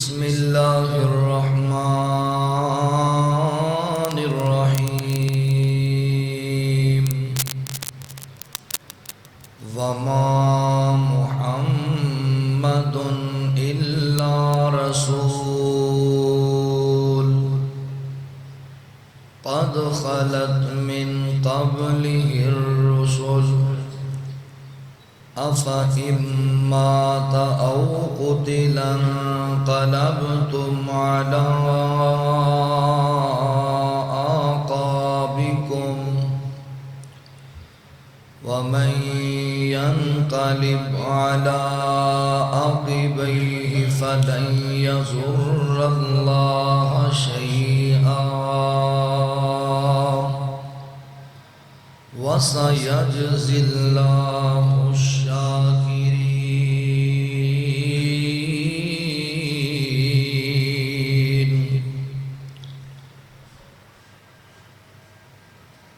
بسم اللہ الرحمن الرحیم وما محمد الا رسول قد خلت من قبله الرسل أفإن مات أو قتل انقلبتم على أعقابكم ومن ينقلب على عقبيه فلن يضر الله شيئا وسيجزي الله الشاكرين.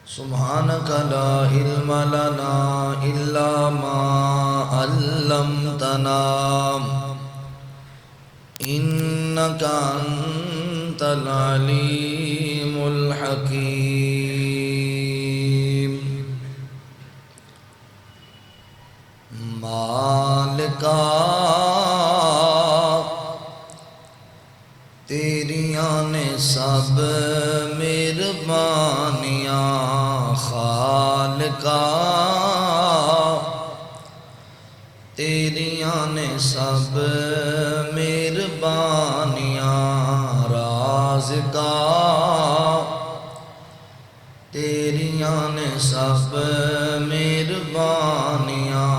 سبحانك لا علم لنا إلا ما علمتنا إنك أنت العليم الحكيم. مالکا تیریاں نے سب مہربانیاں، خالقا تیریاں نے سب مہربانیاں، رازقا تیریاں نے سب مہربانیاں،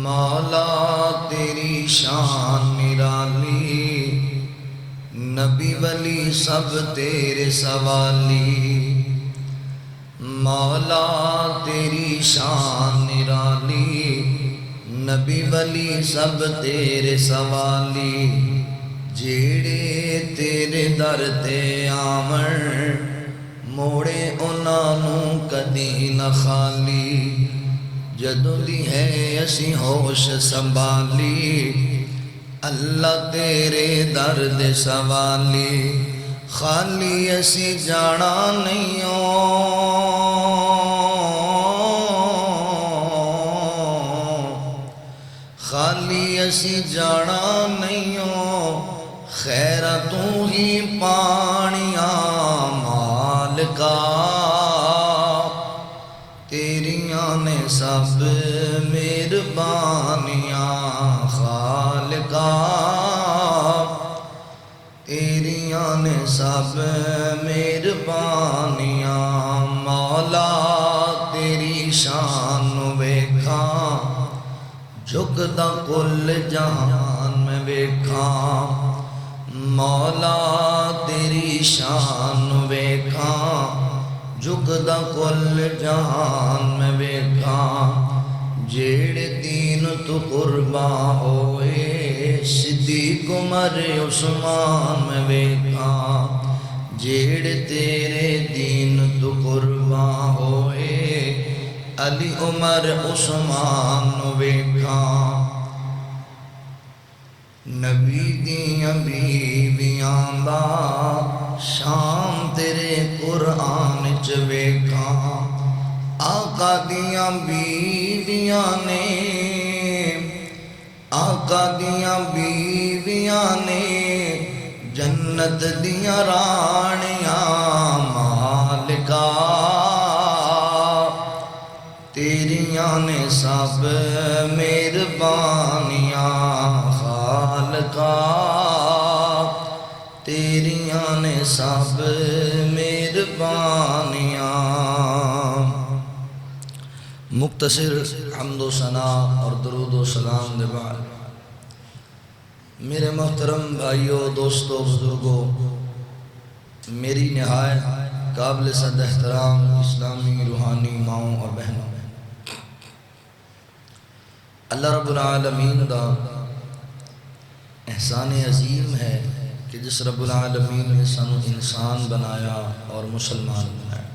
مولا تیری شان نرالی، نبی ولی سب تیرے سوالی، مولا تیری شان نرالی، نبی ولی سب تیرے سوالی، جیڑے تیرے در تے آمن موڑے انہاں نوں کدی نہ خالی، جدوں دی ہے اسی ہوش سنبھالی، اللہ تیرے در دے سوالی، خالی اسی جانا نہیں خالی اسی جانا نہیں خیرہ تو ہی پانیاں، مالکا تیریاں نے سب مہربانیاں، خالقا تیریاں نے سب مہربانیاں، مولا تیری شان ویکھاں جھکدا کل جہان میں ویکھاں، مولا تیری شان ویکھاں جھکدا کل جہان میں ویکھاں، جیڑے دین تو قربان ہوئے صدیق عمر عثمان میں ویکھاں، جیڑے تیرے دین تو قربان ہوئے علی عمر عثمان ویکھاں، نبی دیاں بیویاں دا شان تیرے قرآن چ ویکھاں، آقا دیاں بیویاں نے آقا دیاں بیویاں نے جنت دیاں رانیاں، مالکا تیریاں نے سب مہربانیاں، خالقا تیریاں نے سب مہربانیاں. مختصر حمد و ثنا اور درود و سلام دے بعد میرے محترم بھائیوں، دوستوں، بزرگوں، میری نہایت قابل صد احترام اسلامی روحانی ماؤں اور بہنوں، اللہ رب العالمین دا احسان عظیم ہے کہ جس رب العالمین نے سانو انسان بنایا اور مسلمان بنایا.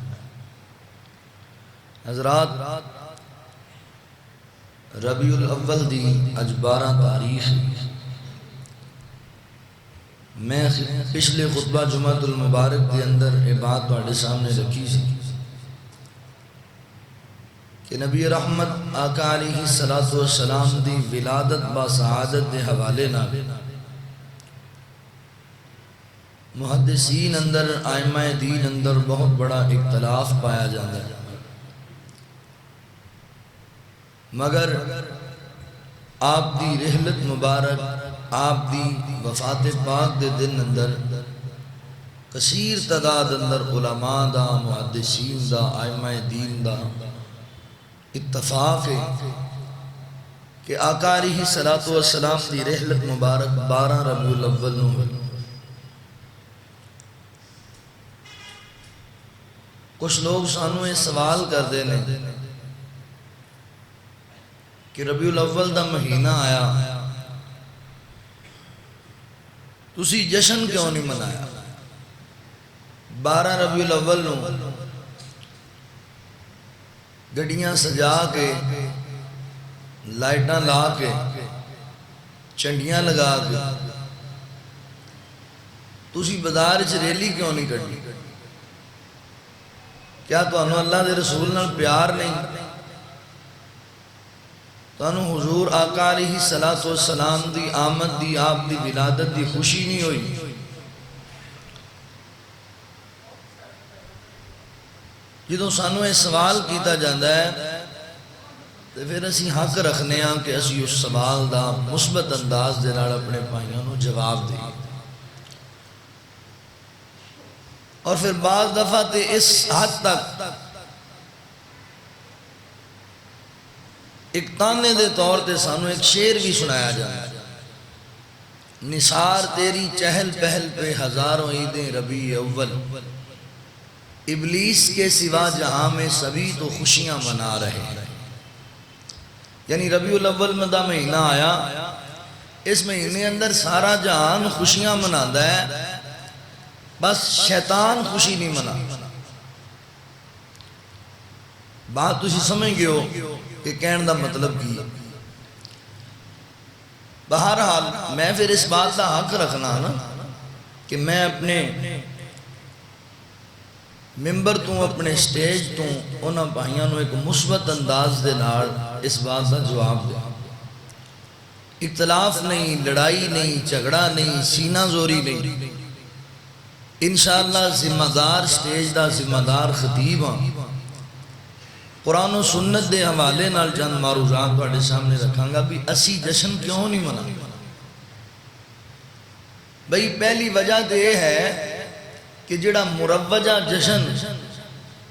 حضرات، ربیع الاول دی اج 12 تاریخ میں پچھلے خطبہ جمعہ المبارک کے اندر یہ بات تواڈے سامنے رکھی سی کہ نبی رحمت آقا علیہ السلام دی ولادت با سعادت دے حوالے نال محدثین اندر ائمہ دین اندر بہت بڑا اختلاف پایا جاتا ہے، مگر آپ دی رحلت مبارک، آپ دی وفات پاک دے دن اندر کثیر تعداد اندر علماء دا، محدثین دا، ائمہ دین دا اتفاق ہے کہ آقا علیہ السلام دی رحلت مبارک 12 ربیع الاول نو ہوئی۔ کچھ لوگ سانوں یہ سوال کرتے ہیں کہ ربیع الاول دا مہینہ آیا، تسی جشن کیوں نہیں منایا؟ 12 ربیع الاول نو گڈیاں سجا کے، لائٹاں لا کے، چنڈیاں لگا کے تسی بازار چ ریلی کیوں نہیں کڈی؟ کیا تانوں اللہ دے رسول نال پیار نہیں؟ تانوں حضور آقا علیہ السلام دی آمد دی، آپ دی ولادت دی خوشی نہیں ہوئی؟ جدوں سانوں یہ سوال کیتا جاتا ہے تو پھر اسی حق رکھنے ہاں کہ اسی اس سوال دا مثبت انداز دے نال اپنے بھائیوں نوں جواب دیں۔ اور پھر بعض دفعہ تے اس حد تک ایک تانے دے طور تے سانوں ایک شعر بھی سنایا جاتا ہے، نثار تیری چہل پہل پہ ہزاروں عیدیں ربیع اول، ابلیس کے سوا جہاں میں سبھی تو خوشیاں منا رہے ہیں۔ یعنی ربیع الاول میں دا مہینہ آیا، اس مہینے اندر سارا جہان خوشیاں مناتا ہے، بس شیطان خوشی نہیں منا۔ بات تسی سمجھ گئے ہو کہ کہنے دا مطلب کی؟ بہرحال میں پھر اس بات کا حق رکھنا نا کہ میں اپنے ممبر تو، اپنے سٹیج تو انہاں بھائیاں نوں ایک مثبت انداز دے نال اس بات کا جواب دے۔ اختلاف نہیں، لڑائی نہیں، جھگڑا نہیں، سینہ زوری نہیں، انشاءاللہ ذمہ دار سٹیج دا ذمہ دار خطیب ہاں۔ قرآن و سنت دے حوالے نال چند معروضات تواڈے سامنے رکھاں گا بھی اسی جشن کیوں نہیں منا۔ بھئی پہلی وجہ تو یہ ہے کہ جڑا مروجہ جشن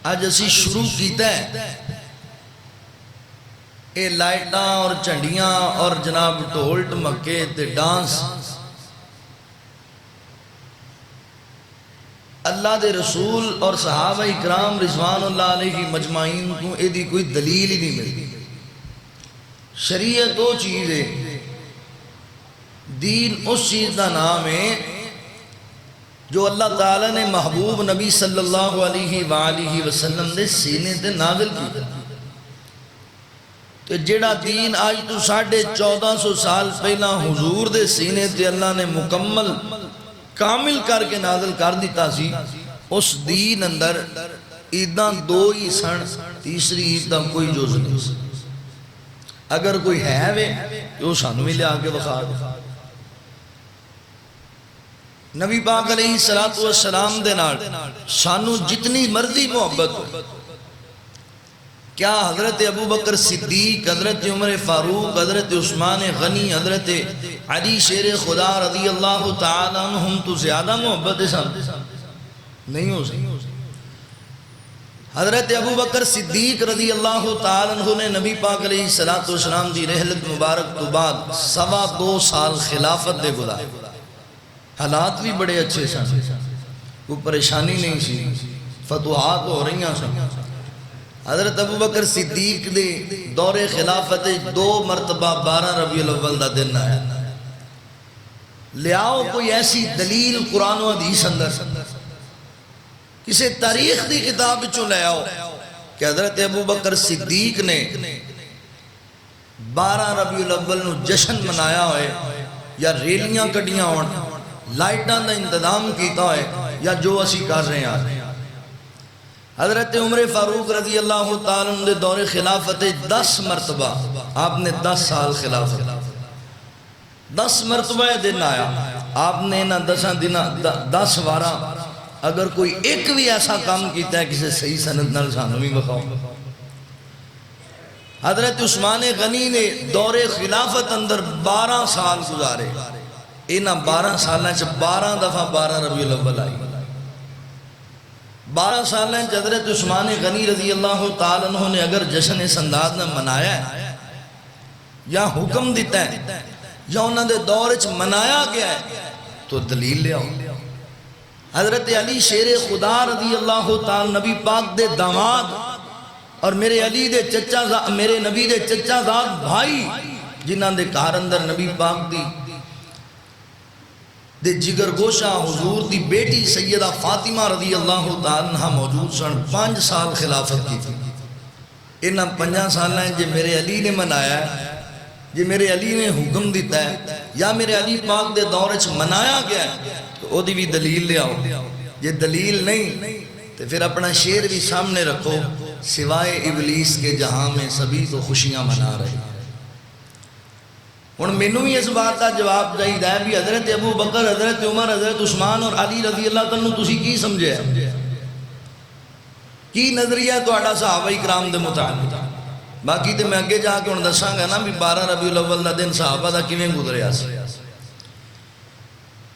آج اسی شروع کیتا ہے، اے لائٹاں اور چنڈیاں اور جناب ڈھول ڈھمکے تے ڈانس، اللہ دے رسول اور صحابہ اکرام رضوان اللہ علیہ مجمعین کو اے دی کوئی دلیل ہی نہیں ملتی۔ شریعت وہ چیز ہے، دین اس چیز کا نام ہے جو اللہ تعالیٰ نے محبوب نبی صلی اللہ علیہ وآلہ وسلم دے سینے تے نازل کی۔ تو جڑا دین آج تو 1450 سال پہلا حضور دے سینے تے اللہ نے مکمل کامل کر کے نازل کر دیتا سی، اس دین اندر عیداں 2 ہی سن، تیسری عید دا کوئی جز نہیں۔ اگر کوئی ہے وے تو سانوں بھی لیا کے بخار دے۔ نبی پاک علیہ السلام دے نال سانوں جتنی مرضی محبت ہو، کیا حضرت ابوبکر صدیق، حضرت عمر فاروق، حضرت عثمان غنی، حضرت علی شیر خدا رضی اللہ تعالیٰ عنہم تو زیادہ محبت نہیں ہو سکتی؟ حضرت ابوبکر صدیق رضی اللہ تعالیٰ عنہ نے نبی پاک علیہ السلام دی رحلت مبارک تو بعد 2.25 سال خلافت دے گزارے۔ حالات بھی بڑے اچھے سن، کوئی پریشانی نہیں سی، فتوحات ہو رہی ہیں۔ حضرت ابوبکر صدیق دے دور خلافت 2 مرتبہ 12 ربیع الاول دا دن آیا۔ لیاؤ کوئی ایسی دلیل قرآن و حدیث اندر، کسی تاریخ دی کتاب چوں لے آؤ کہ حضرت ابوبکر صدیق نے 12 ربیع الاول نو جشن منایا ہوئے، یا ریلیاں کڈیاں ہون، لائٹاں دا انتظام کیتا ہے یا جو اسی کر رہے ہیں. حضرت عمر فاروق رضی اللہ تعالیٰ عنہ دے دور خلافت 10 مرتبہ آپ نے 10 سال خلافت 10 مرتبہ دن آیا آپ نے نہ 10 وارہ اگر کوئی ایک بھی ایسا کام کیتا ہے کسی صحیح سند نال سانوں بھی بخاؤ. حضرت عثمان غنی نے دور خلافت اندر 12 سال گزارے. انہاں 12 سالاں چ 12 دفعہ 12 ربیع الاول آئی. 12 سالاں چ حضرت عثمان غنی رضی اللہ تعالیٰ عنہ نے اگر جشن اس انداز میں منایا ہے یا حکم دیتا ہے یا انہوں نے دور چ منایا گیا ہے تو دلیل لے آؤ. حضرت علی شیر خدا رضی اللہ تعالیٰ نبی پاک دے داماد اور میرے علی دے چچا میرے نبی دے چچا زاد بھائی جنہاں دے کار اندر نبی پاک دے جگر گوشہ حضور دی بیٹی سیدہ فاطمہ رضی اللہ تعالیٰ عنہ موجود سن. 5 سال خلافت کی تھی. انہاں 5 سالیں جے میرے علی نے منایا ہے جے میرے علی نے حکم دیتا ہے یا میرے علی پاک دے دور چ منایا گیا ہے تو او دی بھی دلیل لے آؤ. یہ دلیل نہیں تو پھر اپنا شعر بھی سامنے رکھو سوائے ابلیس کے جہاں میں سبھی تو خوشیاں منا رہے. ہن مینوں بھی اس بات کا جواب چاہیے ہے بھی حضرت ابو بکر حضرت عمر حضرت عثمان اور علی رضی اللہ تعالیٰ تسی کی سمجھے کی نظریہ ہے تہاڈا صحابہ کرام دے متعلق. باقی تے میں اگے جا کے ہن دساں گا نا بھی 12 ربیع الاول دا دن صحابہ دا کیویں گزریا سی.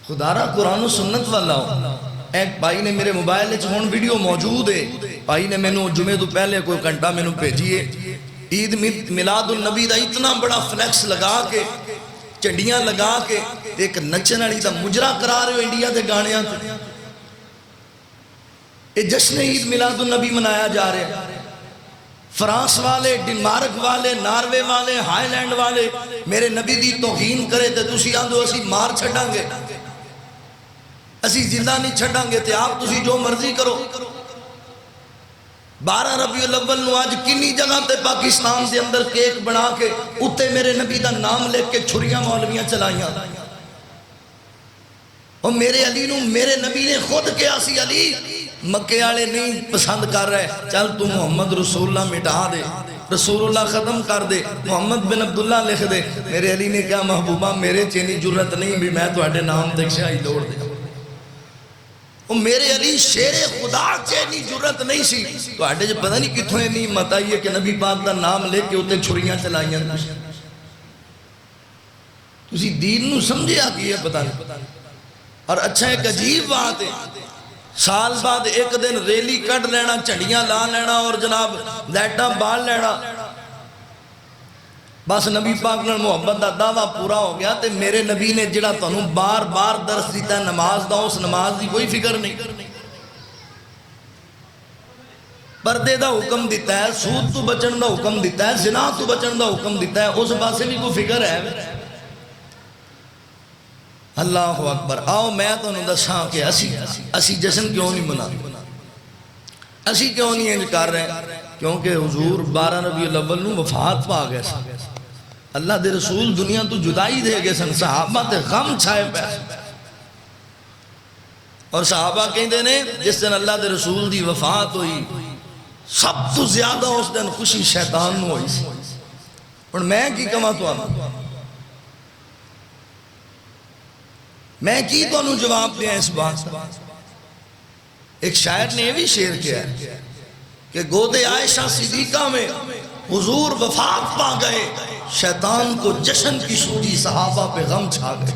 خدا را قرآن و سنت والا ہو. ایک بھائی نے میرے موبائل وچ ہن ویڈیو موجود ہے. بھائی نے مینوں جمعے تو پہلے کوئی گھنٹہ مینوں بھیجی ہے. عید میلاد النبی دا اتنا بڑا فلیکس لگا کے چنڈیاں لگا کے ایک نچن والی دا مجرا کرا رہے ہو انڈیا دے گانیاں تے. یہ جشن عید میلاد النبی منایا جا رہا ہے. فرانس والے ڈنمارک والے ناروے والے ہائی لینڈ والے میرے نبی دی توہین کرے تے تسی آندو اسی مار چھڑاں گے اسی زندہ نہیں چھڑاں گے تے آپ تسی جو مرضی کرو. 12 ربیع الاول نو آج کنی جگہ تے پاکستان دے اندر کیک بنا کے اتے میرے نبی دا نام لے کے چھریاں مولویاں چلائیاں. اور میرے علی نو میرے نبی نے خود کیا سی علی مکے والے نہیں پسند کر رہے چل تو محمد رسول اللہ مٹا دے رسول اللہ ختم کر دے محمد بن عبداللہ لکھ دے. میرے علی نے کہا محبوبہ میرے چینی جرت نہیں بھی میں تواڈے نام تے شاہی دوڑ دے. اور میرے علی شیر خدا چینی جرت نہیں سی تواڈے جو پتہ نہیں کتھوں اتنی ہمت آئی ہے کہ نبی پاک دا نام لے کے اتنے چھریاں چلائیاں. تسی دین نو سمجھے آ کی ہے پتہ نہیں. اور اچھا ایک عجیب بات ہے سال بعد ایک دن ریلی کٹ لینا چڑیاں لا لینا اور جناب لائٹاں بال لینا بس نبی پاک نے محبت دا دعویٰ پورا ہو گیا. تے میرے نبی نے جڑا تانوں بار بار درس دیتا ہے نماز دا اس نماز دی کوئی فکر نہیں. پردے دا حکم دیتا ہے سود تو بچن دا حکم دیتا ہے زنا تو بچن دا حکم دیتا ہے اس پاسے بھی کوئی فکر ہے. اللہ اکبر. آؤ میں تو انہوں دساں کہ اسی جشن کیوں نہیں منا اسی کیوں نہیں انج کر رہے کیونکہ حضور 12 ربیع الاول نو وفات پا گئے سن. اللہ دے رسول دنیا تو جدائی دے گئے سن. صحابہ تے غم چھائے پہ اور صحابہ کہندے نے جس دن اللہ دے رسول دی وفات ہوئی سب تو زیادہ اس دن خوشی شیطان نو ہوئی سی. اور میں کی کما تو آنا میں کی تو انہوں جواب دیا اس بات. ایک شاعر نے یہ بھی شعر کیا ہے کہ گود عائشہ صدیقہ میں حضور وفات پا گئے شیطان کو جشن کی سوری صحابہ پہ غم چھا گئے.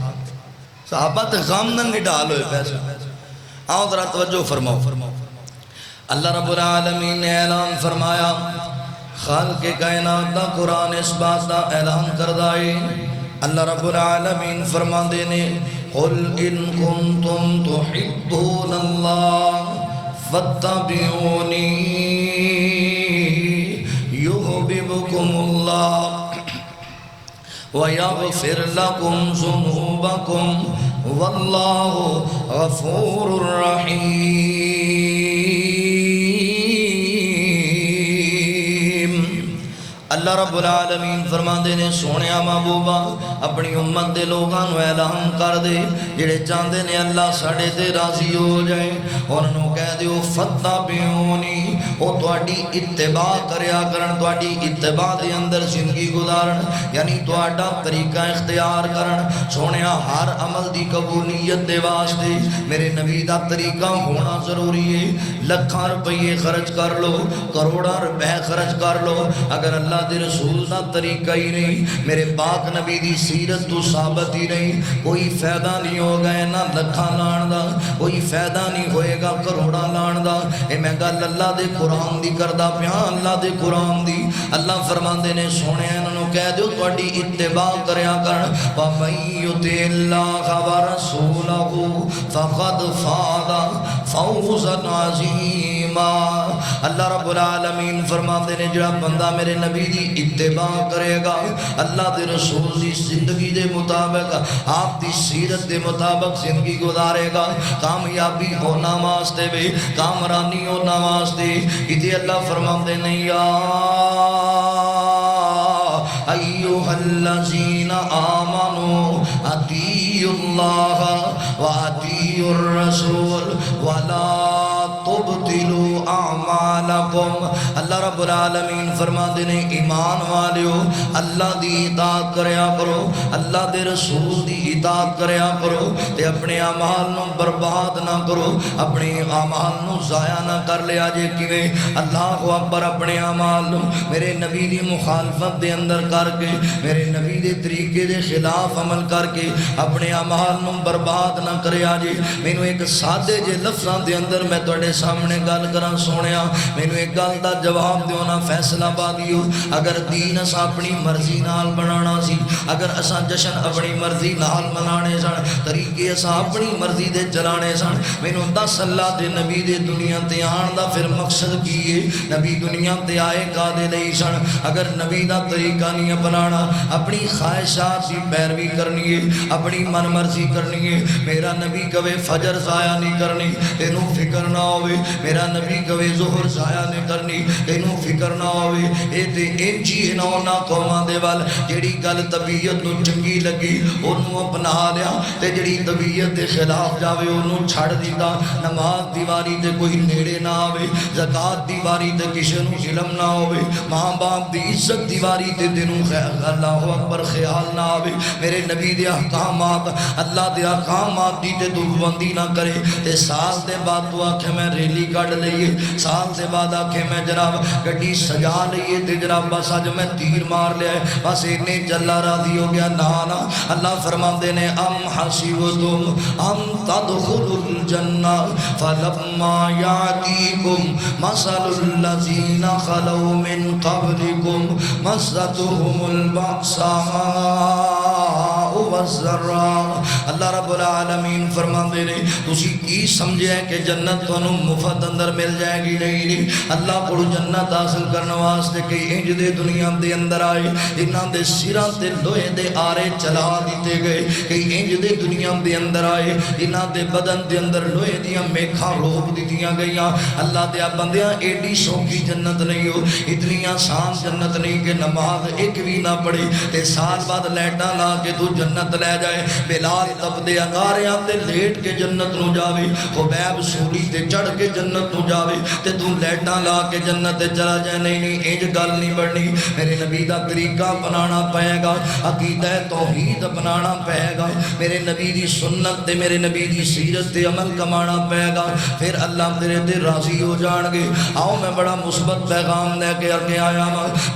صحابہ تے غم ننگے ڈال ہوئے پیسے. آؤ ذرا توجہ فرماؤ. اللہ رب العالمین نے اعلان فرمایا خالق کائنات دا قرآن اس بات دا اعلان کردائی. اللہ رب العالمین فرما دینے قل ان کنتم تحبون اللہ فاتبعونی یحببکم اللہ ویغفر لکم ذنوبکم واللہ غفور رحیم. اللہ رب العالمین فرماندے نے سونیا محبوبا اپنی امت دے لوگاں نو اعلان کر دے جڑے چاہندے نے اللہ ساڈے تے راضی ہو جائے انہاں نو کہہ دیو فتبعونی او تہاڈی اتباع کریا کرن تہاڈی اتباع دے اندر زندگی گزارن یعنی تہاڈا طریقہ اختیار کرن سونیا ہر عمل دی قبولیت دے واسطے میرے نبی دا طریقہ ہونا ضروری ہے لکھاں روپے خرچ کر لو کروڑاں روپے خرچ کر لو اگر اللہ دے رسول دا طریقہ ہی نہیں میرے پاک نبی دی سیرت تو ثابت ہی نہیں کوئی فائدہ نہیں ہوگا نہ لکھاں لان دا کوئی فائدہ نہیں ہوئے گا کروڑاں لان دا اے میں گل اللہ دے قرآن دی کردا پیاں اللہ دے قرآن دی اللہ فرماندے نے سونے انہوں کہہ دیو تہاڈی اتباع کریا کرن وَمَن يُطِعِ اللَّهَ وَرَسُولَهُ فَقَدْ فَازَ فَوْزًا عَظِيمًا اللہ رب العالمین فرماتے نے جڑا بندہ میرے نبی دی اتباع کرے گا اللہ دے رسول دی زندگی دے مطابق آپ دی سیرت دے مطابق زندگی گزارے گا کامیابی ہونا واسطے بھی کامرانی ہونا واسطے ادھے اللہ فرماتے نے یا ایوہ الذین آمنوا اطیعوا اللہ واطیعوا الرسول ولا تبطلوا اعمالکم اللہ رب العالمین فرماتے ہیں ایمان والیو اللہ دی اطاعت کریا کرو اللہ دے رسول دی اطاعت کریا کرو تے اپنے اعمال نو برباد نہ کرو اپنے اعمال نو ضائع نہ کر لیا جے کیویں اللہ اکبر اپنے اعمال نو میرے نبی دی مخالفت دے اندر کر کے میرے نبی دے طریقے دے خلاف عمل کر کے اپنے اعمال نو برباد نہ کریا جے مینوں ایک سادے جے لفظاں دے اندر میں تواڈے سامنے گل کراں سونیا مینوں ایک گل دا جواب دیو نا فیصلہ بادیو اگر دین اساں اپنی مرضی نال بنانا سی اگر اساں جشن اپنی مرضی نال منانے سن طریقے اساں اپنی مرضی دے چلانے سن مینوں دس اللہ دے نبی دے دنیا تے آن دا پھر مقصد کی ہے نبی دنیا تے آئے کادے لئی سن اگر نبی دا طریقہ نہیں اپنانا اپنی خواہشات کی پیروی کرنی ہے اپنی من مرضی کرنی ہے میرا نبی کبھی فجر ضائع نہیں کرنی تینوں فکر نہ ہوئے میرا نبی کبھی ظہر ضائع نہیں کرنی تینوں فکر نہ ہوئے اے تے انجی نونا قوماں دے وال جڑی گل طبیعت نو چنگی لگی اونوں اپنا لیا تے جڑی طبیعت دے خلاف جاوے اونوں چھڑ دیتا نماز دیواری تے کوئی نیڑے نہ آوے زکات دیواری تے کسے نوں علم نہ ہوے ماں باپ دی عزت دیواری تے دینوں اللہ اکبر خیال نہ آوے میرے نبی دے احکامات اللہ دے احکامات دی تے دوبندی نہ کرے تے سال دے بعد تو آکھے میں ریلی کٹ لئیے سال دے بعد آکھے میں جناب گڈی سجا لئیے تے جناب بس اج میں تیر مار لیا ہے بس اتنے جلا راضی ہو گیا نانا اللہ فرماندے نے ام حسبتم ام تدخلوا الجنہ فلما یاتیکم مثل الذین خلو من قبلکم مستهم البأساء والضراء اللہ رب العالمین فرماندے نے تسی کی سمجھے کہ جنت تانوں مفت اندر مل جائے گی نہیں اللہ کو جنت حاصل کرنے واسطے کئی انج دے دنیا دے اندر آئے انہاں دے سراں تے لوہے دے آرے چلا دیتے گئے کئی انج دے دنیا دے اندر آئے انہاں دے بدن دے اندر لوہے دیاں میکھاں روپ دیتیاں گئیاں اللہ دے بندیاں ایڈی سوکھی جنت نہیں ہو اتنی آسان جنت نہیں کہ نماز ایک بھی نہ پڑے تے سال بعد لیٹاں لا کے تو جنت لے جائے بلال تب دے انگاریاں تے لیٹ کے جنت نو جاوے خبیب سولی تے چڑھ کے جنت نو جاوے تے تو لیٹاں لا کے جنت تے چلا جائے نہیں انج گل نہیں بڑھنی میرے نبی دا طریقہ اپنانا پائے گا عقیدہ توحید اپنانا پائے گا میرے نبی دی سنت تے میرے نبی دی سیرت تے عمل کمانا پائے گا پھر اللہ تیرے تے راضی ہو جان گے آؤ میں بڑا مثبت پیغام لے کے اگے آیا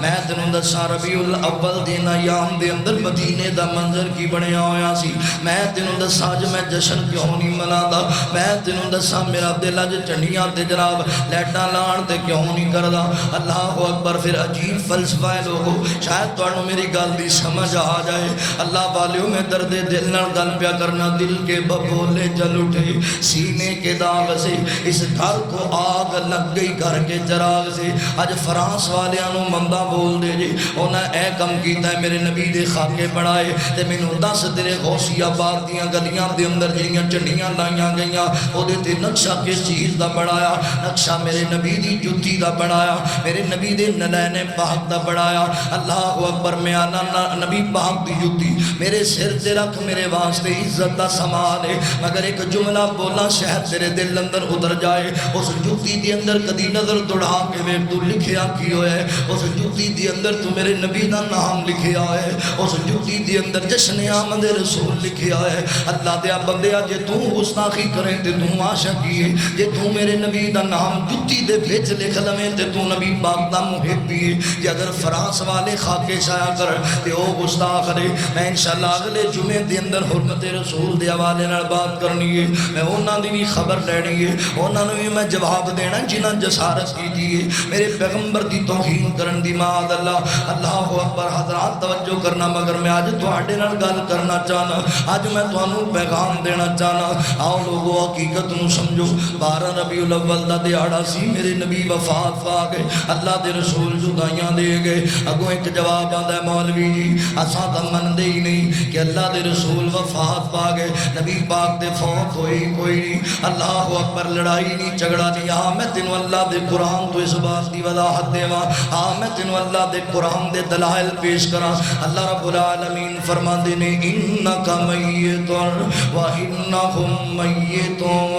میں تینوں دساں ربیع الاول دن ایام دے اندر مدینے دا منظر کی بنیا ہویا سی میں تینوں دساں اج میں جشن کیوں نہیں منادا میں تینوں دساں میرا دل اج چنڈیاں تے جناب لیٹاں لان تے کیوں نہیں کردا اللہ اکبر پھر عجیب فلسفہ ہے لوگو شاید تانوں میری گل دی سمجھ آ جائے اللہ والیوں میں درد دل نال گل پیا کرنا دل کے ببولے جل اٹھے سینے کے داغ سے اس گھر کو آگ لگ گئی گھر کے چراغ سے اج فرانس والیاں نو مندا بول دے جی انہاں اے کم کیتا ہے میرے نبی دے خاکے بنائے تے مینوں دس تیرے غوثیہ باغ دیاں گلیاں دے اندر جڑیاں جھنڈیاں لائیاں گئیاں او دے تے نقشہ کس چیز دا بنایا؟ نقشہ میرے نبی دی جُتی دا بنایا، میرے نبی دے نلین پاک دا بنایا۔ اللہ اکبر، میں آنا نبی پاک دی جُتی میرے سر تے رکھ، میرے واسطے عزت دا سامان ہے، مگر ایک جملہ بولا شہد تیرے دل اندر اتر جائے۔ اس جُتی دے اندر کدی نظر دوڑا کے ویکھ تو لکھیا کی ہوئے، اس جُتی دے اندر تو میرے نبی دا نام لکھیا ہے، اس جُتی دے اندر جشن آمد رسول لکھیا ہے۔ اللہ دیا بندیا، جے تو گستاخی کریں تے تو عاشقی ہے، جے تو میرے نبی دا نام جُتی دے وچ لکھ لویں تے تو نبی پاک دا محبی ہے۔ جے اگر فرانس والے خاکے شایا کر تے او گستاخ نے، میں انشاءاللہ اگلے جمعے دے اندر حرمت رسول دے حوالے نال بات کرنی ہے، میں انہاں دی بھی خبر لینی ہے، انہاں نوں بھی میں جواب دینا جنہاں جسارت کیتی ہے میرے پیغمبر دی توہین کرن دی۔ معاذ اللہ، اللہ اکبر۔ حضرات توجہ کرنا، مگر میں آج تواڈے نال گل کرنا چاہنا، آج میں تانوں پیغام دینا چاہنا۔ آؤ لوگو حقیقت نوں سمجھو۔ 12 ربیع الاول دا دیہاڑا سی، میرے نبی وفات پا گئے، اللہ دے رسول جدائیاں دے گئے۔ اگوں ایک جواب آندا ہے مولوی جی اساں تاں مندے ہی نہیں کہ اللہ دے رسول وفات پا گئے، نبی پاک دے فوت ہوئی کوئی نہیں۔ اللہ اکبر، لڑائی نہیں جھگڑا نہیں۔ ہاں میں تینوں اللہ دے قرآن تو اس بات دی وضاحت دیواں، ہاں میں تینوں اللہ دے قرآن دے دلائل پیش کراں۔ اللہ رب العالمین فرماندے نے انک میت و انہم میتون۔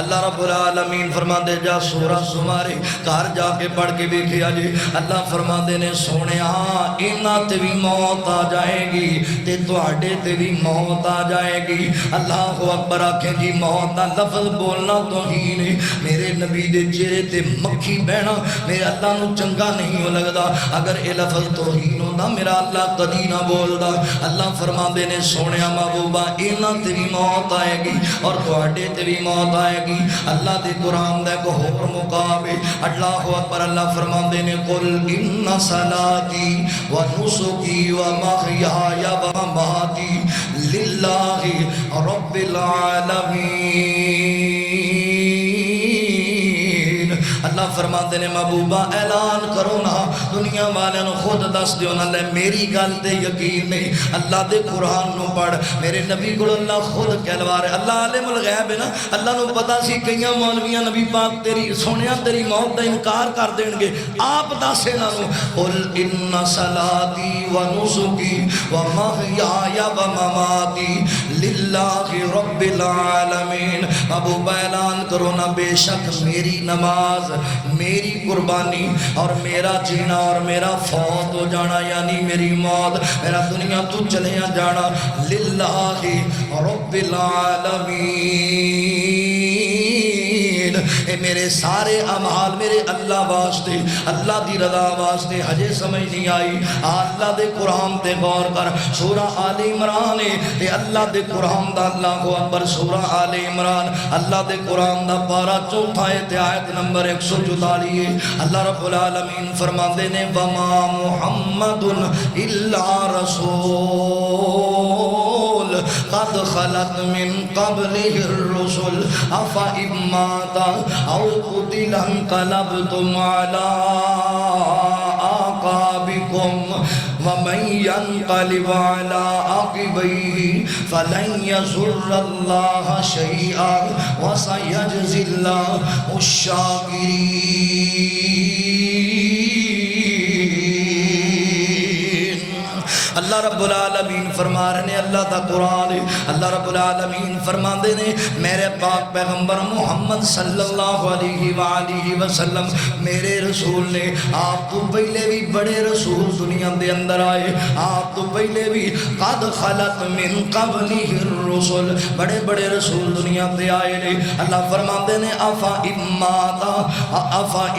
اللہ رب العالمین فرماندے جا سورہ زمر گھر جا کے پڑھ کے دیکھیا جی۔ اللہ فرماندے نے سونیا انہاں تے بھی موت آ جائے گی تے تواڈے تے بھی موت آ جائے گی۔ اللہ اکبر آکھیں جی موت دا لفظ بولنا توہین ہے، میرے نبی دے چہرے تے مکھی بہنا میرے اللہ نو چنگا نہیں ہو لگدا۔ اگر اے لفظ توہین ہوندا میرا اللہ کدی نہ بولدا۔ اللہ فرماندے نے سونیا محبوبہ انہاں تے بھی موت آئے گی اور تواڈے تے بھی موت آئے گی۔ اللہ دے قرآن دا ایک اور مقام ہے، اللہ اکبر، اللہ فرماندے نے قل ان صلاتی و نسکی و محیای و مماتی للہ رب العالمین۔ اللہ فرماتے نے محبوبہ اعلان کرو نا، دنیا والے نو خود دس دیو نا، لے میری گل تے یقین نہیں، اللہ دے قرآن نو پڑھ، میرے نبی کو اللہ خود کہلوا رہے۔ اللہ عالم الغیب ہے نا، اللہ نو پتا سی کئیاں مولویاں نبی پاک تیری سونیا تیری موت دا انکار کر دین گے، آپ دسے نا نو قل ان صلاتی و نسکی و محیای و مماتی للہ رب العالمین۔ محبوبہ اعلان کرو نا، بے شک میری نماز، میری قربانی اور میرا جینا اور میرا فوت ہو جانا یعنی میری موت، میرا دنیا تو چلے جانا للہ رب العالمین۔ اے میرے سارے اعمال میرے اللہ واسطے، اللہ دی رضا واسطے۔ ہجے سمجھ نہیں آئی؟ اللہ دے قرآن تے غور کر، سورہ آل عمران ہے اللہ دے قرآن دا۔ اللہ اکبر، سورہ آل عمران اللہ دے قرآن دا پارہ 4 آیت نمبر 144 ہے۔ اللہ رب العالمین فرماندے نے وما محمد الا رسول قد خلت من قبله الرسل افا اماتا او قتل انقلبتم على آقابكم ومن ينقلب على عقبيه فلن يضر الله شيئا وسيجزي الله الشاكرين۔ اللہ رب العالمین فرما رہے ہیں، اللہ دا قرآن ہے، اللہ رب العالمین فرما دے نے میرے پاک پیغمبر محمد صلی اللہ علیہ وآلہ وسلم میرے رسول نے، آپ تو پہلے بھی بڑے رسول دنیا دے اندر آئے، آپ تو پہلے بھی قد خلت من قبلہ الرسل، بڑے بڑے رسول دنیا دے آئے نے۔ اللہ فرما دے نے افا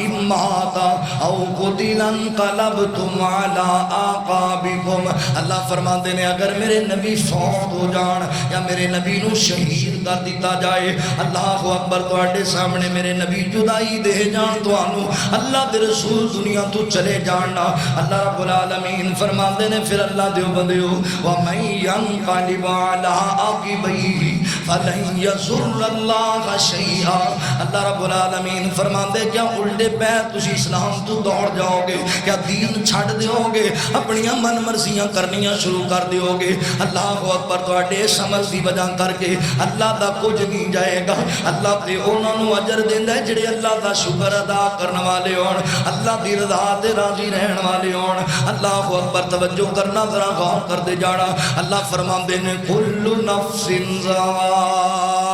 اماتا او قتل انقلبتم علی آقابکم۔ اللہ فرماتے ہیں اگر میرے نبی فوت ہو جان یا میرے نبی نو شہید کر دیتا جائے، اللہ اکبر، تواڈے سامنے میرے نبی جدائی دے جان توانو، اللہ دے رسول دنیا تو چلے جاننا، اللہ رب العالمین فرماتے ہیں پھر اللہ دیو بندیو وَمَن يَنقَلِبْ عَلَىٰ عَقِبَيْهِ فَلَن يَضُرَّ اللَّهَ شَيْئًا۔ اللہ رب العالمین فرماندے کیا الٹے پیر تسی اسلام تو دوڑ جاؤ گے، کیا دین چھڑ دیو گے، اپنی من مرضیاں کرنیاں شروع کر دیو گے؟ اللہ اکبر، تواڈے عمل دی وجہ کر کے اللہ دا کچھ نہیں جائے گا۔ اللہ تے انہاں نوں اجر دیندا ہے جڑے اللہ دا شکر ادا کرن والے ہون، اللہ دی رضا تے راضی رہن والے ہون۔ اللہ اکبر، توجہ کرنا، ذرا غور کر دے جانا۔ اللہ فرماندے نے کل نفس ذائقۃ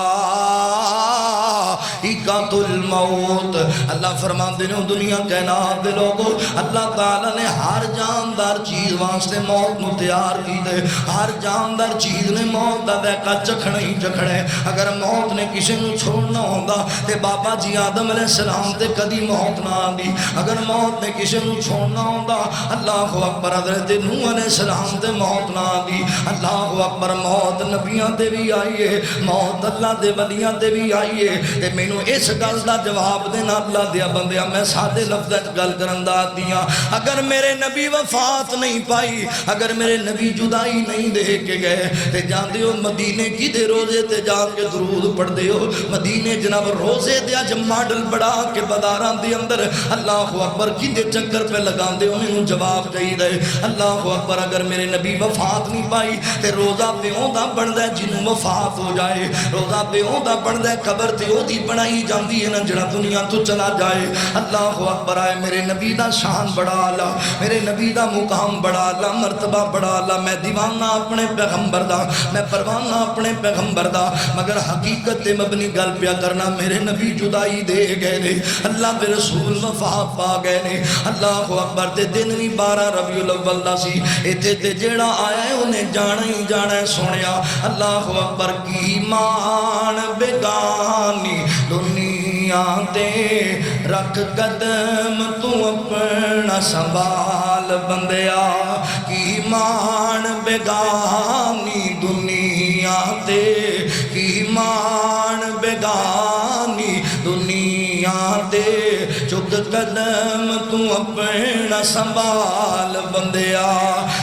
الموت۔ اللہ فرماندے نے دنیا کائنات دے لوگو، اللہ تعالی نے ہر جاندار چیز واسطے موت نو تیار کیتے، ہر جاندار چیز نے موت دا ذائقہ چکھنا ہی چکھنا ہے۔ اگر موت نے کسی نو چھوڑنا ہوندا تے بابا جی آدم علیہ السلام تے کدی موت نہ آندی۔ اگر موت نے کسی نو چھوڑنا ہوندا، اللہ اکبر، حضرت نوح علیہ السلام تے موت نہ آندی۔ اللہ اکبر، موت نبیاں تے بھی آئی ہے، موت اللہ دے ولیاں تے بھی آئی ہے۔ تے مینوں اس گل دا جواب دینا اللہ دیا بندیا، میں سادے لفظ گل کرن دا دیا، اگر میرے نبی وفات نہیں پائی، اگر میرے نبی جدائی نہیں دے کے گئے تے جاندے ہو مدینے کی دے روزے تے جا کے درود پڑھ دے ہو، مدینے جناب روزے دے اج ماڈل بڑھا کے بازاراں دے اندر اللہ اکبر کی دے چکر پہ لگاندے ہو، انہوں جواب چاہیے۔ اللہ اکبر، اگر میرے نبی وفات نہیں پائی تے روزہ پیوں دا بندا ہے جنوں وفات ہو جائے، روزہ پیوں دا بندا ہے قبر تے او دی بنائی جاندی ہے نا جڑا دنیا تو چلا جائے۔ اللہ اکبر، آئے میرے نبی دا شان بڑا اعلیٰ، میرے نبی دا مقام بڑا اعلیٰ، مرتبہ بڑا اعلیٰ۔ میں دیوانہ اپنے پیغمبر دا، میں پروانہ اپنے پیغمبر دا، مگر حقیقت تے مبنی گل پیا کرنا، میرے نبی جدائی دے گئے نے، اللہ دے رسول وفات پا گئے نے۔ اللہ اکبر، تے دن بھی 12 ربیع الاول دا سی، ایتھے تے جیڑا آیا ہے انہیں جانا ہی جانا ہے سونیا۔ اللہ اکبر، کی مان بیگانی دنیا تے رکھ قدم تو اپنا سنبھال بندیا، کی مان بیگانی دنیا تے، کی مان بیگانی دنیا تے، چک قدم تو اپنا سنبھال بندیا،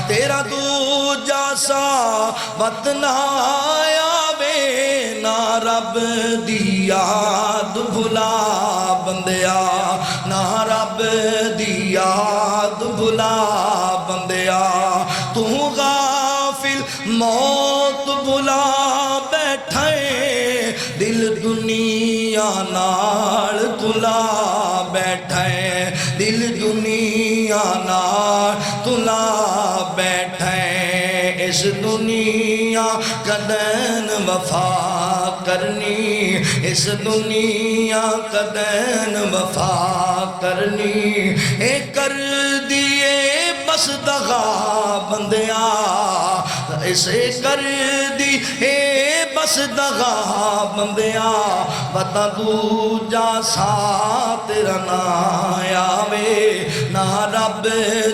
تیرا دوجا ثابت نہ آوے نہ رب دی یاد بھلا بندیا، نہ رب دی یاد بھلا بندیا، تو غافل موت بھلا بیٹھے، دل دنیا نال تلا بیٹھے، دل دنیا نال تلا بیٹھے، اس دنیا کدن وفا کرنی، اس دنیا کدن وفا کرنی، اے کر دیے بس دغا بندیا، اسے کر دی اے بس دغا بندیا، بتا دوجا سا تیرا نہ آوے نہ رب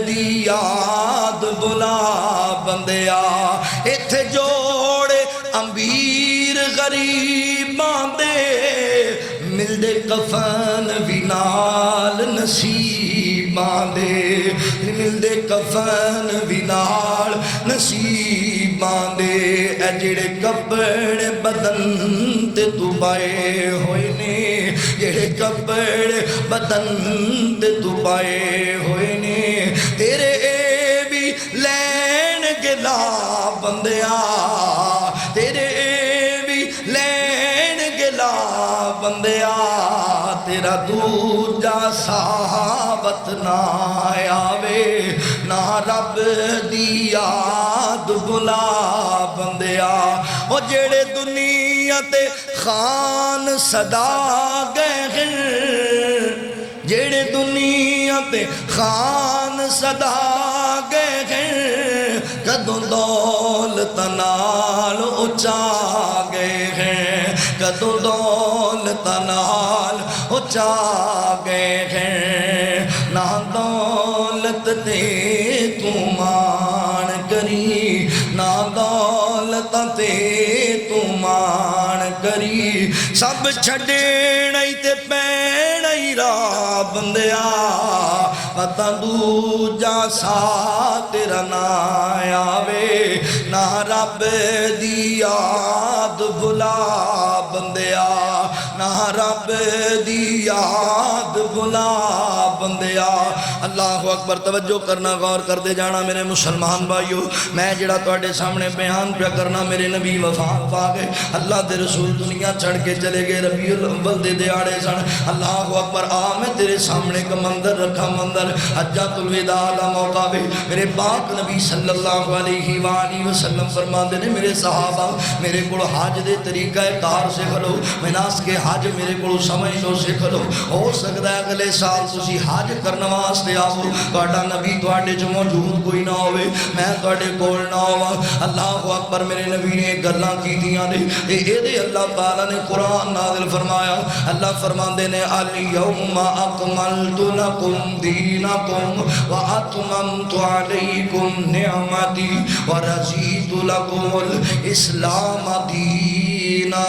دی یاد بلا بندیا، ایتھے جوڑے امیر غریباں دے، مل دے کفن بھی نال نصیباں دے، مل دے کفن بھی نال نصیباں دے، اے جڑے کپڑے بدن تے تو پائے ہوئے نے، جڑے کپڑے بدن تے تو پائے ہوئے نے، تیرے اے بھی لین گلا بندیا، تیرے اے بھی لین گلا بندیا، تیرا دوجا ثابت نہ آوے نہ رب دی یاد بلا بندیا، او جڑے دنیا تے خان صدا گئے ہیں، جڑے دنیا تے خان صدا گئے ہیں، کدوں دولت نال اچا گئے ہیں، کدوں دولت نال اچا گئے ہیں، نہ دولت تے تو مان کری، نہ دولت تے تو مان کری، کری سب چھڈنا ہی تے پینا ہی راہ بندیا پتہ دوجا سا تیرا نہ آوے نہ رب دی یاد بھلا بندیا نہ رب دی یاد بھلا بندیا اللہ اکبر توجہ کرنا غور کر دے جانا میرے مسلمان بھائیو میں جڑا تواڈے سامنے بیان پہ کرنا میرے نبی وفات پا گئے اللہ دے رسول دنیا چھڑ کے چلے گئے ربیع الاول دے دیہاڑے سن اللہ اکبر آ میں تیرے سامنے کا منظر رکھا منظر حجۃ الوداع دا موقع وے میرے پاک نبی صلی اللہ علیہ وآلہ وسلم فرماندے نے میرے صحابہ میرے کول حج دے طریقہ کار سکھ لو مناسک حج میرے کول سمجھ لو سکھ لو ہو سکدا ہے اگلے سال تسی حج کرن واسطے آو تہاڈا نبی تواڈے چ موجود کوئی نہ ہوے میں تواڈے کول نہ ہوواں اللہ اکبر میرے نبی نے گلاں کیتیاں نے تے اے دے اللہ تعالی نے قرآن نازل فرمایا اللہ فرماندے نے الیوم اکملت لکم دینکم واتممت علیکم نعمتی ورضیت لکم الاسلام دینا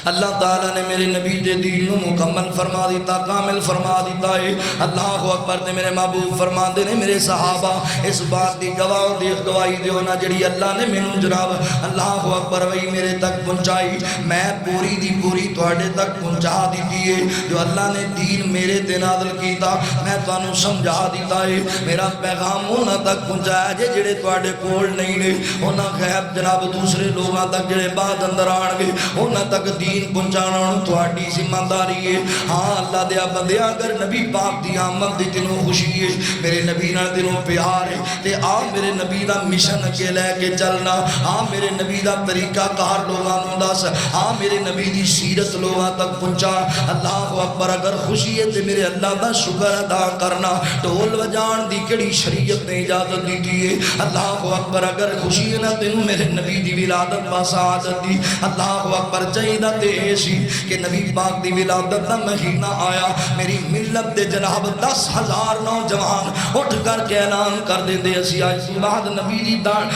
اللہ تعالیٰ نے میرے نبی دے دین نو مکمل فرما دیتا کامل فرما دیتا ہے اللہ اکبر تے میرے محبوب فرما دے نے میرے صحابہ اس بات دی گواہی دیو نا جڑی اللہ نے مینوں جناب اللہ اکبر وہی میرے تک پہنچائی میں پوری دی پوری تواڈے تک پہنچا دیتی ہے جو اللہ نے دین میرے تے نازل کیتا میں تانوں سمجھا دیتا ہے میرا پیغام انہاں تک پہنچایا جڑے تواڈے کول نہیں نے انہاں غیب جناب دوسرے لوگاں تک جڑے بعد اندر آن گے انہاں تک دین پہنچانا تواڈی ذمہ داری ہے ہاں اللہ دیا بندیا اگر نبی پاک دی آمد دی تینوں خوشی ہے میرے نبی نال تینوں پیار ہے تے آ میرے نبی دا مشن اگے لے کے چلنا آ میرے نبی دا طریقہ کار لوگاں نوں دس آ میرے نبی دی سیرت لوگاں تک پہنچا اللہ اکبر اگر خوشی ہے تے میرے اللہ دا شکر ادا کرنا ڈھول وجان دی کڑی شریعت نے اجازت دیتی ہے اللہ اکبر اگر خوشی ہے نا تینوں میرے نبی دی ولادت با سعادت دی اللہ اکبر چاہیدا ایسی کہ نبی پاک دی ولادت دا مہینہ آیا میری ملت دے جناب 10,000 نوجوان اٹھ کر کے اعلان کر دے دے اسی آج تو بعد نبی دی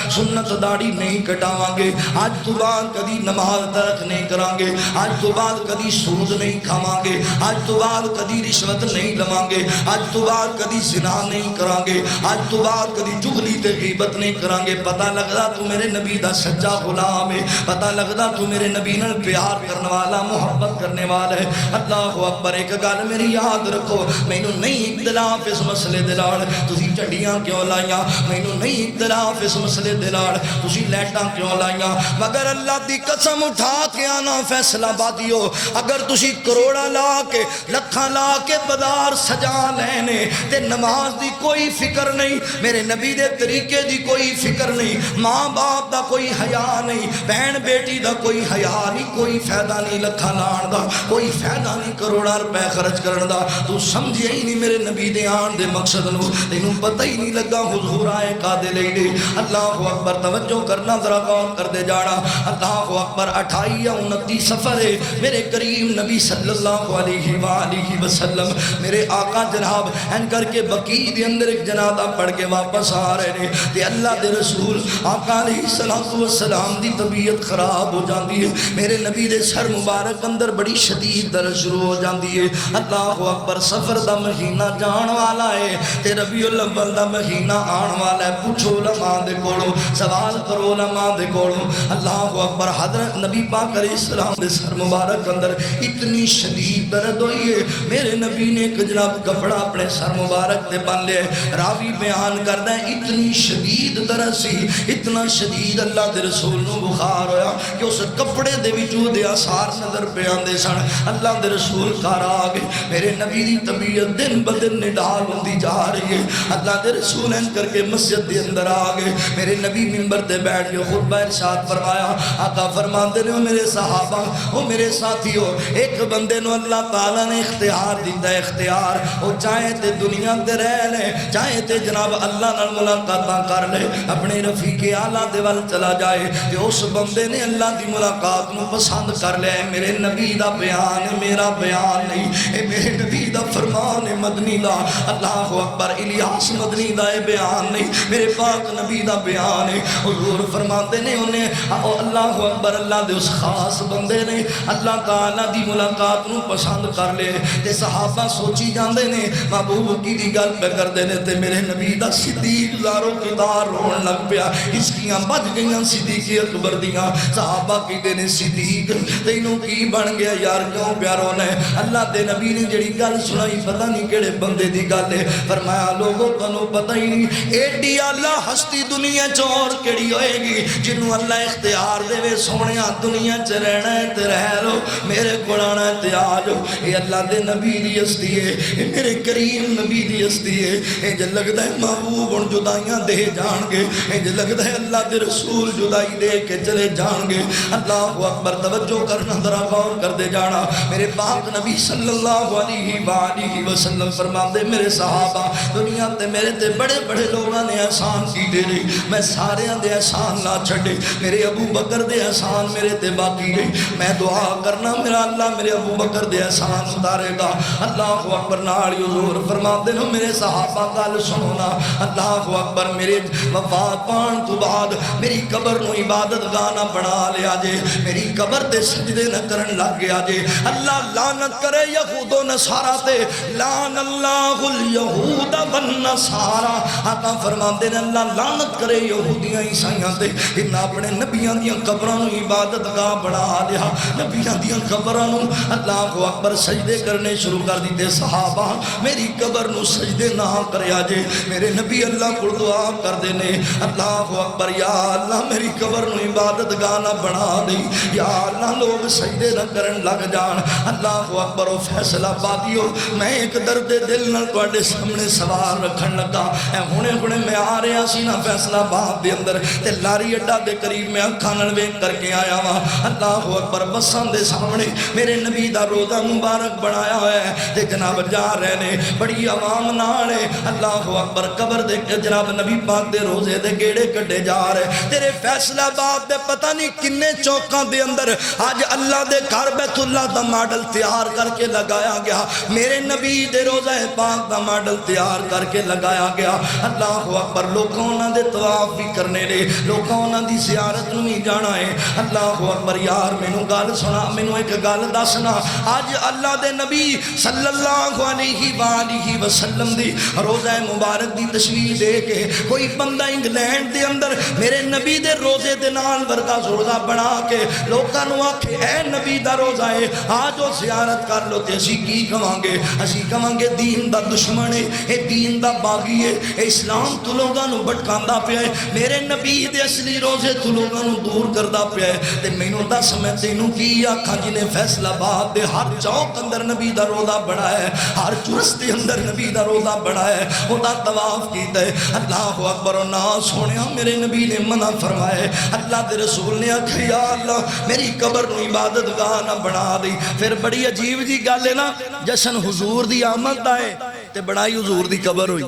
سنت داڑھی نہیں کٹاواں گے آج تو بعد کدی نماز ترک نہیں کران گے آج تو بعد کدی سود نہیں کھاواں گے آج تو بعد کدی رشوت نہیں لواں گے آج تو بعد کدی زنا نہیں کران گے آج تو بعد کدی چغلی تے غیبت نہیں کران گے پتہ لگدا تو میرے نبی دا سچا غلام ہے پتہ لگدا تو میرے نبی نال پیار کرنے والا محبت کرنے والا ہے اللہ اکبر ایک گل میری یاد رکھو مینوں نہیں اختلاف اس مسئلے دے نال تسی چڑیاں کیوں لائیاں مینوں نہیں اختلاف اس مسئلے دے نال تسی لیٹاں کیوں لائیاں مگر اللہ دی قسم اٹھا کے آنا فیصلہ بادیو اگر تسی کروڑا لا کے لکھاں لا کے بازار سجا لینے تے نماز دی کوئی فکر نہیں میرے نبی دے طریقے دی کوئی فکر نہیں ماں باپ دا کوئی حیا نہیں بہن بیٹی دا کوئی حیا نہیں کوئی فائدہ نہیں لکھا لان دا کوئی فائدہ نہیں کروڑا روپے خرچ کرن دا تو سمجھے ہی نہیں میرے نبی دے آن دے مقصد نو تینوں پتہ ہی نہیں لگا حضور آئے قادے لے دے اللہ اکبر توجہ کرنا ذرا غور کر دے جانا اللہ اکبر 28 یا 29 سفر ہے میرے کریم نبی صلی اللہ علیہ وآلہ وسلم میرے آقا جناب ان کر کے بقیع دے اندر ایک جنازہ پڑھ کے واپس آ رہے نے تے اللہ دے رسول آقا علیہ السلام دی طبیعت خراب ہو جاندی ہے میرے نبی دے سر مبارک اندر بڑی شدید درد شروع ہو جاندی ہے اللہ اکبر سفر دا مہینہ جان والا ہے تے ربیع الاول دا مہینہ آن والا ہے پوچھو علماء دے کولوں سوال کرو علماء دے کولوں اللہ اکبر حضرت نبی پاک علیہ السلام دے سر مبارک اندر اتنی شدید درد ہوئی ہے میرے نبی نے ایک جناب کپڑا اپنے سر مبارک تے بن لے راوی بیان کردا ہے اتنی شدید درد سی اتنا شدید اللہ دے رسول نو بخار ہویا کہ اس کپڑے دے وچوں دے آثار نظر پہ آندے سن اللہ دے رسول گھر آ گئے میرے نبی دی طبیعت دن بدن نڈال ہوندی جا رہی ہے اللہ دے رسول ان کر کے مسجد دے اندر آ گئے میرے نبی منبر تے بیٹھ کے خطبہ ارشاد فرمایا آقا فرماندے نے میرے صحابہ او میرے ساتھیو ایک بندے نو اللہ تعالی نے اختیار دیتا ہے اختیار او چاہے تے دنیا تے رہ لے چاہے تے جناب اللہ نال ملاقاتاں کر لے اپنے رفیق اعلیٰ دے ول چلا جائے تے اس بندے نے اللہ دی ملاقات نو پسند کر لے میرے نبی دا بیان میرا بیان نہیں، اے میرے نبی دا فرمان مدنی دا، اللہ اکبر، الیاس مدنی دا اے بیان نہیں، میرے پاک نبی دا بیان ہے۔ حضور فرماتے نے انہیں اللہ اکبر، اللہ دے اس خاص بندے نے اللہ تعالیٰ دی ملاقات نو پسند کر لے تے صحابہ سوچی جاندے نے محبوب کی دی گل پہ کر دینے تے میرے نبی دا صدیق زارو کتار رون لگ پیا، اس کیاں بج گئیاں صدیق اکبر دیاں، صحابہ کی دینے صدیق تینوں کی بن گیا یار کیوں پیاروں نے؟ اللہ دے نبی نے جڑی گل سنائی پتہ نہیں کیڑے بندے دی گل ہے، فرمایا لوگوں کنوں پتہ ہی نہیں ایڈی اللہ ہستی دنیا چور کیڑی ہوئے گی جنہوں اللہ اختیار دے وے سونیا دنیا چ رہنا ہے تے رہ لو، میرے کو آنا ہے تے آ جاؤ، اے اللہ دے نبی دی ہستی ہے، اے میرے کریم نبی دی ہستی ہے، اے جو لگتا ہے محبوب ان جدائیاں دے جان گے، اے جو لگتا ہے اللہ دے رسول جدائی دے کے چلے جان گے۔ اللہ اکبر، توجہ کرنا ذرا غور کر دے جانا، میرے پاک نبی صلی اللہ علیہ وآلہ وسلم فرماندے میرے صحابہ دنیا تے میرے تے بڑے بڑے لوگاں نے احسان کیتے نے، میں سارے دے احسان نہ چھڈے، میرے ابو بکر دے احسان میرے تے باقی گئے، میں دعا کرنا میرا اللہ میرے ابو بکر دے احسان اتارے گا۔ اللہ اکبر، نال حضور فرماتے ہیں میرے صحابہ گل سنونا، اللہ اکبر، میرے وفات پان تو بعد میری قبر نو عبادت گانا بنا لیا جے، میری قبر تے سجدے نہ کرن لگ گیا جے، اللہ لعنت کرے یہود و نصارا تے، لعن اللہ الیہود والنصارا، آقا فرماتے ہیں اللہ لعنت کرے یہودیاں عیسائیاں تے، انہاں اپنے نبیاں دیاں قبراں نو عبادت گاہ بنا لیا، نبیاں دیاں قبراں نو اللہ اکبر سجدے کرنے شروع کر دیتے۔ صحابہ میری قبر نو سجدے نہ کریا جے، میرے نبی اللہ کو دعا کر دینے، اللہ اکبر، یا اللہ میری قبر نو عبادت گاہ نہ بنا دی، یا اللہ لوگ سجدے نہ کرن لگ جان۔ اللہ اکبر، او فیصلہ بادیو میں ایک درد دل نال تواڈے سامنے سوال رکھن لگا، اے ہونے ہونے میں آ رہا سی نا فیصلہ باد دے اندر تے لاری اڈا دے قریب میں اکھاں نال ویکھ کر کے آیا وا، اللہ اکبر، بساں دے سامنے میرے نبی دا روضہ مبارک بنایا ہوا ہے تے جناب جا رہے نے بڑی عوام نال ہے، اللہ اکبر، قبر دے جناب نبی پاک دے روزے دے گیڑے کڈے جا رہے، تیرے فیصلہ باد دے پتہ نہیں کنے چوکاں دے اندر آج اللہ دے گھر بیت اللہ دا ماڈل تیار کر کے لگایا گیا، میرے نبی دے روزہ پاک دا ماڈل تیار کر کے لگایا گیا، اللہ اکبر، لوگوں انہاں دے طواف بھی کرنے لے، لوگوں انہاں دی زیارت نو بھی جانا ہے، اللہ اکبر، یار مینوں گل سنا، مینوں ایک گل دسنا، آج اللہ دے نبی صلی اللہ علیہ وآلہ وسلم دی روزہ مبارک دی تشریح دے کے کوئی بندہ انگلینڈ دے اندر میرے نبی دے روزے دے نال ورگا روزہ بنا کے لوکاں نوں آکھے اے نبی دا روزہ ہے آج او زیارت کر لو، تے اسی کی کہاں گے؟ اسی کہاں گے دین دا دشمن ہے، اے دین دا باغی ہے، اے اسلام تو لوگاں نوں بھٹکاندا پیا ہے، میرے نبی دے اصلی روزے تو لوگاں نوں دور کردا پیا ہے، تے مینوں دس میں تینوں کی آکھاں جنہیں فیصلہ باد دے ہر چوک اندر نبی دا روزہ بڑا ہے، ہر چرس دے اندر نبی دا روزہ بڑا ہے، او دا طواف کیتا ہے، اللہ اکبر، و نا سونیا میرے نبی نے منع فرمایا ہے، اللہ دے رسول نے آکھا یا اللہ میری قبر نو عبادت گاہ نہ بنا دی، پھر بڑی عجیب جی گل ہے نا، جشن حضور دی آمد دا ہے تے بڑائی حضور دی قبر ہوئی،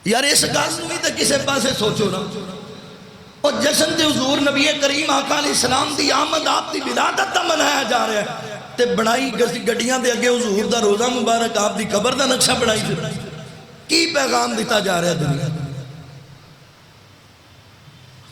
یار اس گل نو بھی تے کسے پاسے سوچو نا، اور جشن تے حضور نبی کریم آقا علیہ السلام دی آمد آپ دی ولادت دا منایا جا رہا ہے، تے بڑائی گڈیاں دے اگے حضور دا روزہ مبارک آپ دی قبر دا نقشہ بڑائی پھر کی پیغام دیتا جا رہا ہے دنیا؟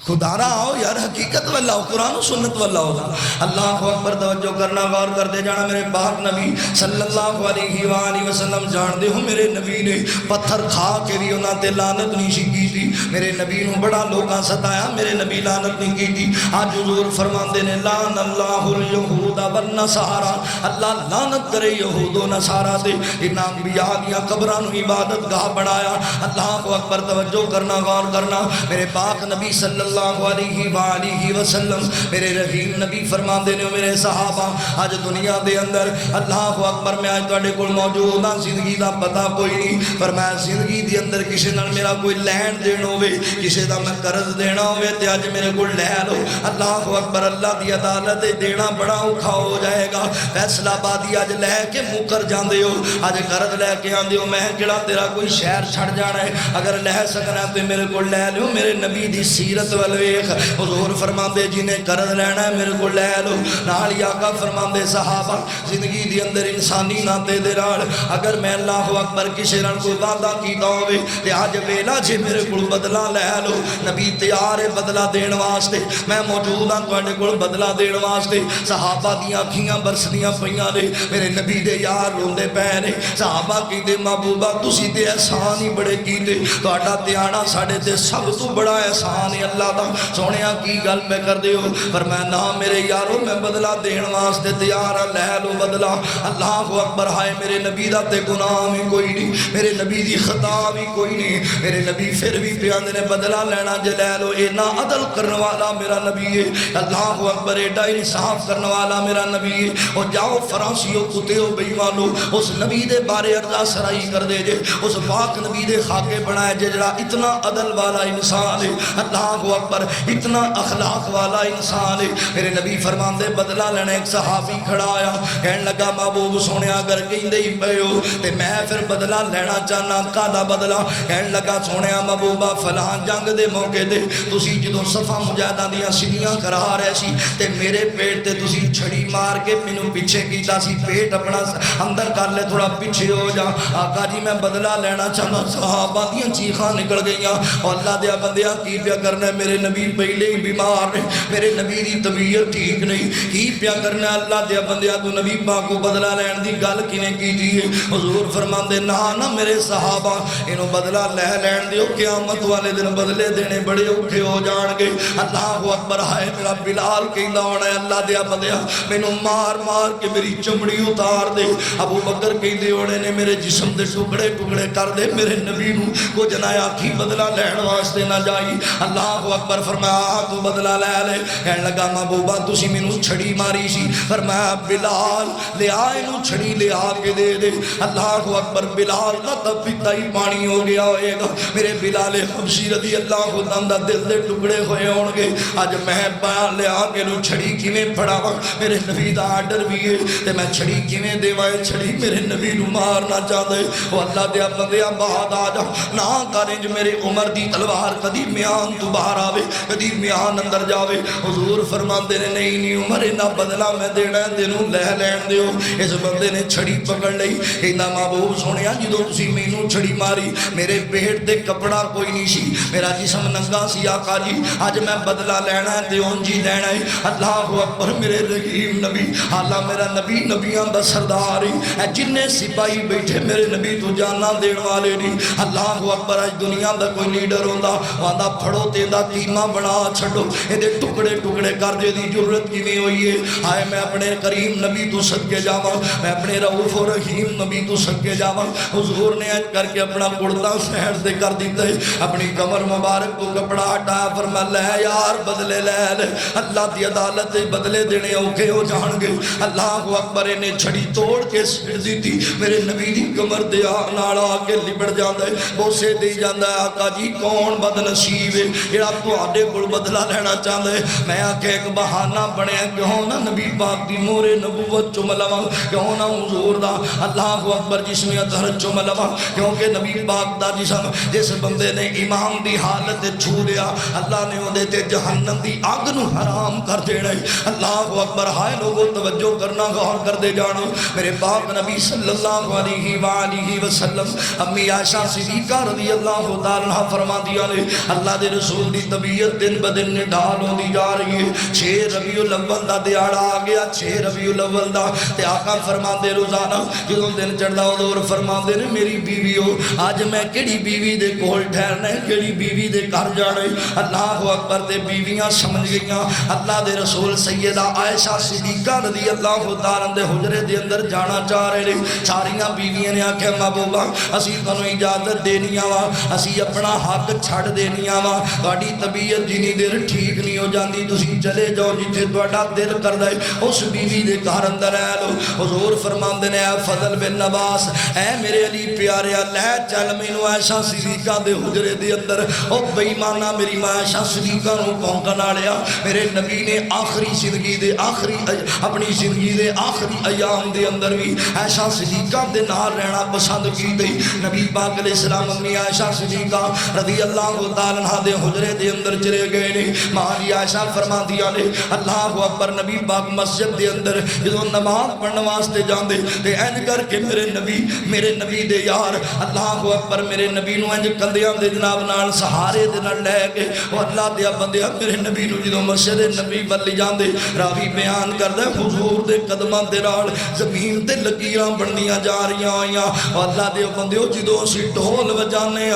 خدا رہا ہو یار، حقیقت واللہ ہو، قرآن و سنت واللہ ہو، اللہ اکبر، توجہ کرنا، غور کر دے جانا، میرے پاک نبی صلی اللہ علیہ وآلہ وسلم جان دے ہو میرے نبی نے پتھر کھا کے بھی انہاں تے لعنت نہیں سی کی تھی، میرے نبی نو بڑا لوگاں ستایا، میرے نبی لعنت نہیں کی تھی، آج حضور فرماندے نے لعن اللہ الیہود والنصارا، اللہ لعنت کرے یہود و نصارا تے، انہاں انبیاء دیاں قبراں نو عبادت گاہ بنایا، اللہ اکبر، توجہ کرنا، غور کرنا، میرے پاک نبی صلی اللہ علیہ وآلہ وسلم میرے رحیم نبی فرمان دینے میرے صحابہ آج دنیا دے اندر اللہ اکبر، میں آج توڑے کل موجود ہاں، زندگی دا پتا کوئی نہیں، پر میں زندگی دے اندر کسی نال میرا کوئی لین دین ہوئے، کسی دا میں قرض دینا ہوئے تے آج میرے کل لے لو، اللہ اکبر، اللہ دی عدالت دینا بڑا اوکھا ہو جائے گا، فیصلہ بادی آج لے کے مکر جاندے ہو، آج قرض لے کے آندے ہو، میں کڑا تیرا کوئی شہر چھڑ جانا ہے، اگر لے سکنا تو میرے کل لے لو، میرے نبی دی سیرت ول ویکھ حضور فرماندے جنہیں قرض لینا ہے میرے کو لے لو نال ہی آقا فرماندے صحابہ زندگی دی اندر انسانی ناتے دے نال اگر میں اللہ اکبر کسی نال کوئی وعدہ کیتا ہوئے تے اج ویلا جے میرے کول بدلہ لے لو نبی تیار ہے بدلہ دین واسطے میں موجود ہاں تواڈے کول بدلہ دین واسطے صحابہ دیاں اکھیاں برسدیاں پیاں نے میرے نبی دے یار روندے پے نے صحابہ کہندے محبوبہ تسی تے احسان ہی بڑے کیتے تہاڈا تے آنا ساڈے تے سب تو بڑا احسان ہے اللہ دا سونیا کی گل پہ کر دیو فرمایا نا میرے یارو میں بدلہ دین واسطے تیار ہاں لے لو بدلہ اللہ اکبر ہائے میرے نبی دا تے گناہ بھی کوئی نہیں میرے نبی دی خطا بھی کوئی نہیں میرے نبی پھر بھی پیاندے نے بدلہ لینا جے لے لو اینا عدل کرنے والا میرا نبی ہے اللہ اکبر ایڈا انصاف کرنے والا میرا نبی ہے اور جاؤ فرانسیوں کتےو بیمانو اس نبی دے بارے ارضا سرائی کر دے جے اس پاک نبی دے خاکے بنائے جے جڑا اتنا عدل والا انسان ہے اللہ اکبر اتنا اخلاق والا انسان ہے میرے نبی فرمان دے بدلہ لینے ایک صحابی کھڑا آیا کہنے لگا محبوب سونے اگر کہندے ہی پے ہو تے میں پھر بدلہ لینا چاہنا کادا بدلہ کہنے لگا سونے محبوبہ فلاں جنگ دے موقع دے تسی جدوں صفا مجاہداں دیاں سیڑھیاں کرا رہے سی تے میرے پیٹ تے تسی چھڑی مار کے مینوں پیچھے کیتا سی پیٹ اپنا اندر کر لے تھوڑا پیچھے ہو جا آقا جی میں بدلہ لینا چاہنا صحابہ دیاں چیخاں نکل گئیاں اور اللہ دیا بندیاں کی پیا کرنا ہے میرے نبی پہلے ہی بیمار ہیں میرے نبی دی طبیعت ٹھیک نہیں کی پیا کرنا ہے اللہ دیا بندیاں تو نبی پاک کو بدلہ لین دی گل کیویں کیتی ہے حضور فرماندے نہ میرے صحابہ انہوں بدلہ لے لین دیو قیامت والے دن بدلے دینے بڑے اوکھے ہو جان گے اللہ اکبر ہائے میرا بلال کہندا ہونا ہے اللہ دیا بندیاں مینوں مار مار کے میری چمڑی اتار دے ابو بکر کہندے ہونے نے میرے جسم دے ٹکڑے ٹکڑے کر دے میرے نبی نو کو جنایا کی بدلہ لین واسطے نہ جائی اللہ اکبر فرمایا تو بدلہ لے لے کہنے لگا محبوبہ تسی مینوں چھڑی ماری سی فرمایا بلال لے آئے نو چھڑی لے آ کے دے دے اللہ اکبر بلال کا تب پیتا ہی پانی ہو گیا ہوئے گا میرے بلال حبشی رضی اللہ عنہ دل دے ٹکڑے ہوئے ہون گے آج میں بیان لے آ کے نو چھڑی کیویں پھڑا میرے نبی دا آرڈر بھی ہے تے میں چھڑی کیویں دیوائے چھڑی میرے نبی نو مارنا چاہدے او اللہ دیا بندیاں بعد آ جا نہ کریں جو میرے عمر دی تلوار کدی میان تو باہر آوے کدی میان اندر جاوے حضور فرماندے نے نہیں عمر انہا بدلہ میں دینا ہے دنوں لے لین دیو اس بندے نے چھڑی پکڑ لئی انہا محبوب سونیا جدو تسی مینوں چھڑی ماری میرے پیٹ دے کپڑا کوئی نہیں سی میرا جسم ننگا سی آقا جی آج میں بدلہ لینا ہے دیون جی لینا ہے اللہ اکبر میرے رحیم نبی حالا میرا نبی نبیاں دا سرداری ہے جنہیں سپاہی بیٹھے میرے نبی تو جانا دین والے نہیں اللہ اکبر آج دنیا دا کوئی لیڈر ہوندا وہاں پھڑو تے دا تیمہ بنا چھڑو یہ دے ٹکڑے ٹکڑے کر دے دی جرت کی نہیں ہوئی ہے آئے میں اپنے کریم نبی تو صدقے جاواں میں اپنے رؤوف و رحیم نبی تو صدقے جاواں حضور نے اج کر کے اپنا کڑتا سہر دے کر دیتا ہے اپنی کمر مبارک کو کپڑا ہٹایا فرما لے یار بدلے لے لے اللہ دی عدالت بدلے دینے اوکے ہو جان گے اللہ اکبر نے چھڑی توڑ کے سڑ دی تھی میرے نبی دی کمر دے نالا آگے لبڑ جاندہ ہے بوسے دے جاندہ ہے آقا جی کون بد نصیب ہے یہ آپ تو آڈے کل بدلہ لینا چاہتا ہے میں آکے ایک بہانہ بڑے ہیں کیوں نہ نبی پاک دی مور نبوت چملوا کیوں نہ حضور دا اللہ اکبر جسمی اطہر چملوا کیونکہ نبی پاک دا جسم جس بندے نے امام دی حالت چھو دیا اللہ نے وہ دیتے جہنم دی آگ نو حرام کر دینا اللہ اکبر ہائے لوگوں توجہ کرنا غور کر دے جانا میرے پاک نبی صلی اللہ علیہ وآلہ وسلم امی عائشہ صدیقہ رضی اللہ تعالیٰ فرما دیا لے اللہ دے رسول دی طبیعت دن بدن ڈھال ہو دی جا رہی ہے 6 ربیع الاول دا دیاڑا آ گیا 6 ربیع الاول دا تے آقا فرما دے روزانہ جدوں دن چڑھدا حضور فرما دے نے میری بیوی ہو آج میں کیڑی بیوی دے کول ٹھہرنا ہے کیڑی بیوی دے گھر جانا ہے اللہ اکبر تے بیویاں سمجھ گئیاں اللہ دے رسول سیدہ عائشہ صدیقہ رضی اللہ تعالیٰ دے حجرے دے اندر جانا چاہ رہے ساریاں بیویاں نے آکھیا محبوبہ اسی تانوں اجازت دینی وا اسی اپنا حق چھڑ دینی وا تہاڈی طبیعت جنی دیر ٹھیک نہیں ہو جاندی تسی چلے جاؤ جتھے تہاڈا دل کردا ہے اس بیوی دے گھر اندر رہ لو حضور فرماندے نے اے فضل بن عباس اے میرے علی پیارے لے چل مینوں عائشہ صدیقہ دے حجرے دے اندر او بے ایمانہ میری ماں عائشہ صدیقہ نو پونکن والیا میرے نبی نے آخری زندگی دے آخری اپنی زندگی دے آخری ایام دے اندر بھی عائشہ صدیقہ دے نال رہنا پسند کی گئی نبی پاک علیہ السلام امی عائشہ صدیقہ رضی اللہ تعالیٰ عنہ دے حجرے دے اندر چلے گئے نے. ماں جی عائشہ فرماندیاں نے اللہ اکبر نبی پاک مسجد دے اندر جدوں نماز پڑھن واسطے جاندے تے انج کر کے میرے نبی دے یار اللہ اکبر میرے نبی نو انج کندیاں دے جناب نال سہارے دے نال لے کے او اللہ دے بندیاں میرے نبی نو جدوں مسجد نبی ول جاندے راوی بیان کردا حضور دے قدماں دے نال زمین تے لکیراں بننیاں جا رہیاں آئیاں. اللہ دے بندیو جدوں اسی ڈھول وجانے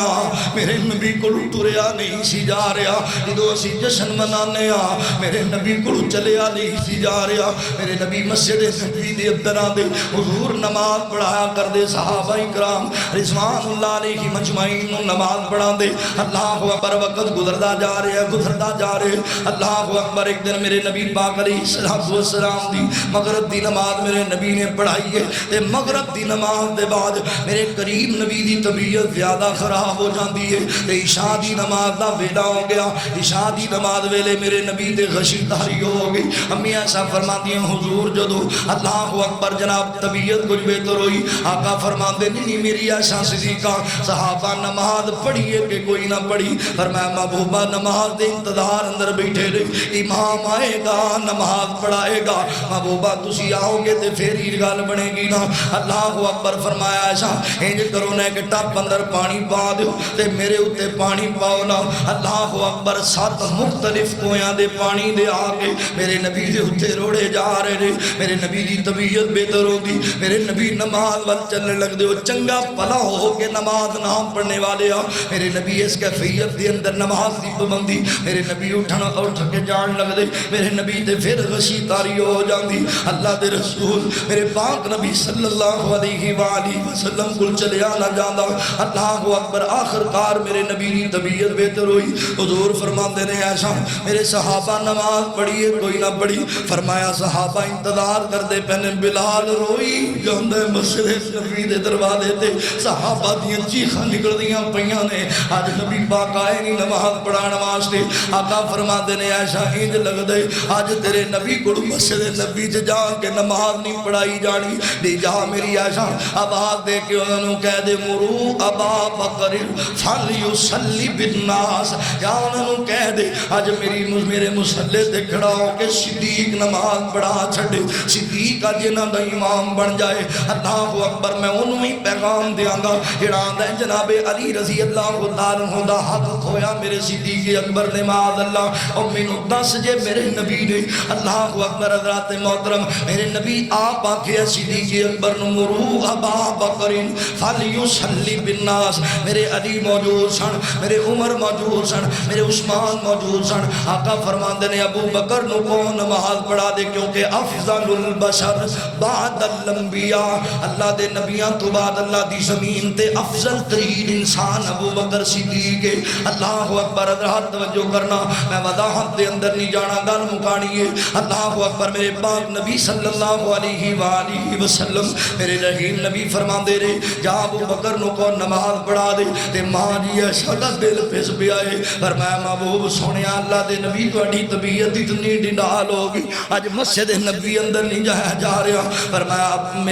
میرے نبی کو ٹریا نہیں سی جا رہا. جدوں اسی جشن منانے میرے نبی کو چلیا نہیں سی جا رہا. میرے نبی مسجد نبوی دے اندر آندے حضور نماز پڑھایا کردے صحابہ کرام رضوان اللہ علیہ مجمعین نماز پڑھاندے. اللہ اکبر وقت گزردا جا رہے اللہ اکبر. ایک دن میرے نبی پاک علیہ السلام دی مغرب دی نماز میرے نبی نے پڑھائی ہے تے مغرب دی نماز دے بعد میرے قریب نبی دی طبیعت زیادہ خراب ہو جاندی ہے تے عشاء دی نماز دا ویلا ہو گیا. عشاء دی نماز ویلے میرے نبی دے غشی تاری ہو گئی. امی ایسا فرماتی ہیں حضور جدو اللہ اکبر جناب طبیعت کچھ بہتر ہوئی آقا فرماتے نہیں میری ایسا صدیقہ صحابہ نماز پڑھیے کہ کوئی نہ پڑھی. فرمایا محبوبہ نماز دے انتظار اندر بیٹھے رہے امام آئے گا نماز پڑھائے گا. محبوبہ تسی آؤ گے تے پھر ہی گل بنے گی نا. اللہ اکبر فرمایا ایسا انج کرو نا کہ ٹپ اندر پانی پا دیو تے میرے اتے پانی پاؤ نا. اللہ اکبر 7 مختلف کویاں دے پانی دے آگے میرے نبی دے اتے روڑے جا رہے. میرے نبی دی طبیعت بہتر ہوندی میرے نبی نماز وال چلنے لگ دے. چنگا پلا ہو کے نماز نہ پڑھنے والے میرے نبی اس کیفیت دے اندر نماز دی پابندی میرے نبی اٹھ کے جان لگ دے. میرے نبی تے پھر غشی تاری ہو جاندی. اللہ دے رسول میرے پاک نبی صلی اللہ علیہ وآلہ وسلم کل چلیا نہ جاندا. اللہ اکبر آخر کار میرے نبی دی طبیعت بہتر ہوئی. حضور فرماندے نے ایسا میرے صحابہ نماز پڑھیے کوئی نہ پڑھی. فرمایا صحابہ انتظار کردے پہنے بلال روئی جاندے مسجد نبی دے دروازے تے صحابہ دیاں چیخاں نکل دیاں پیاں نے. آج نبی پاک آئے نہیں نماز پڑھان واسطے. آقا فرماندے نے ایسا انج لگ دے آج تیرے نبی کو مسجد نبی چ جا کے نماز نہیں پڑھائی جانی. دی جا میری ایسا آواز دے کے انہوں نے کہہ دے مرو ابا بکر فلیصلی بالناس. یا انہوں نے کہہ دے آج میرے مسلے تے کھڑا ہو کے صدیق نماز پڑھا چھڑے. صدیق آج انہاں دا امام بن جائے. اللہ اکبر میں انہوں ہی پیغام دیاں گا جڑا آندا ہے جناب علی رضی اللہ تعالیٰ عنہ دا حق کھویا میرے صدیق اکبر نے معاذ اللہ. اور مینوں دس جے میرے نبی نے اللہ اکبر حضرات محترم میرے نبی آپ آکھے صدیق اکبر نو مرو ابا بکر فلیصلی بالناس. میرے علی موجود سن میرے عمر موجود سن میرے عثمان موجود سن. آقا فرماندے نے ابو بکر نو کون نماز پڑھا دے کیونکہ افضل البشر بعد الانبیاء اللہ دے نبیاں تو بعد اللہ دی زمین تے افضل ترین انسان ابو بکر صدیق ہے. اللہ اکبر حضرات توجہ کرنا میں وضاحت دے اندر نہیں جانا گل مکانی ہے. اللہ اکبر میرے پاک نبی صلی اللہ علیہ وآلہ وسلم میرے رحیم نبی فرماندے رہے جا ابو بکر نو کو نماز پڑھا دے تے ماں جی ایسا دل پس پیا ہے. فرمایا محبوب سونیا اللہ دے نبی تہاڈی طبیعت اتنی ڈنڈال ہوگی اج مسجد نبی اندر نہیں جایا جا رہا. فرمایا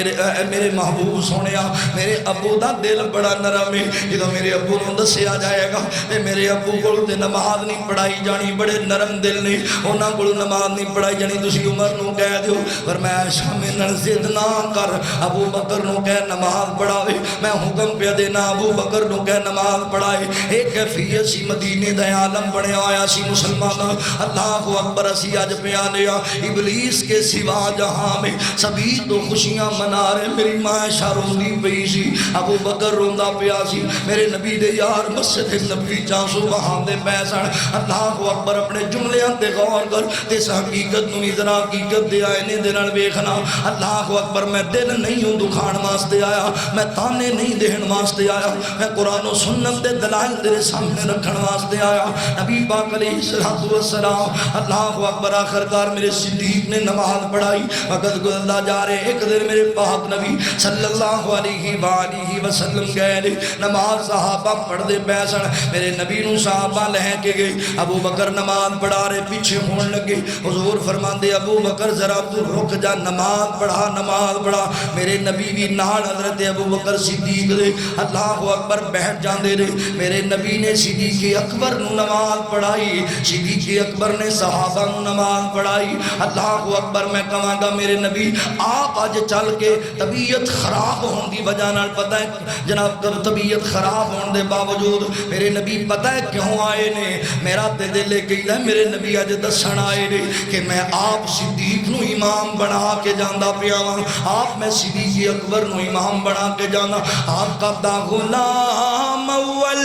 میرے محبوب سونیا میرے ابو دا دل بڑا نرم ہے. جدوں میرے ابو نو دسیا جائے گا تے میرے ابو کول تے نماز نہیں پڑھائی جانی بڑے نرم دل نے انہاں کول نماز نہیں پڑھائی جانی. تسی عمر نو کہہ دیو فرمایا شام نال ضد نہ کر ابو بکر نو کہہ نماز پڑھاوے. میں حکم پہ دینا ابو بکر نو کہہ نماز پڑھائے. ایک کیفیت سی مدینے دا عالم بنیا ہویا سی مسلمان. اللہ اکبر اسی اج پیانے ابلیس کے سوا جہاں میں سبھی تو خوشیاں منا رہے. میری ماں شروندی پئی سی ابو بکر روندا پیا سی. میرے نبی دے یار مسجد نبی چانسو بہان دے پیسن. اللہ اکبر اپنے جملیاں تے غور کر تے حقیقت نو ذرا حقیقت دے آئینے دے نال ویکھنا. اللہ اکبر میں دل نہیں ہوں دکھان واسطے آیا میں تانے نہیں دہن واسطے آیا میں قرآن و سنت دے دلائل تیرے سامنے رکھن واسطے آیا. نبی پاک علیہ السلام اللہ اکبر آخرکار میرے صدیق نے نماز پڑھائی. وقت گزرتا جا رہے. ایک دن میرے پاک نبی صلی اللہ علیہ وآلہ وسلم گئے نماز صحابہ پڑھ دے پیسن. میرے نبی نو صحابہ لہ کے گئے. ابو بکر نماز پڑھا رہے پیچھے ہون لگے. حضور فرماندے ابو بکر ذرا تو رک جا نماز پڑھا. میرے نبی بھی نال حضرت ابو بکر صدیق دے اللہ اکبر بیٹھ جاندے رہے. میرے نبی نے صدیق اکبر نو نماز پڑھائی، صدیق اکبر نے صحابہ نو نماز پڑھائی۔ اللہ اکبر، میں کہاں گا میرے نبی آپ اج چل کے طبیعت خراب ہون دی وجہ نال، پتہ ہے جناب طبیعت خراب ہون دے باوجود میرے نبی پتہ ہے کیوں آئے نے؟ میرا تے دل کہدا میرے نبی اج دسن آئے نے کہ میں آپ صدیق نو امام بنا کے جاندا پیا ہاں، آپ میں صدیق اکبر نو امام بنا کے جانا۔ آپ کا دا غلام اول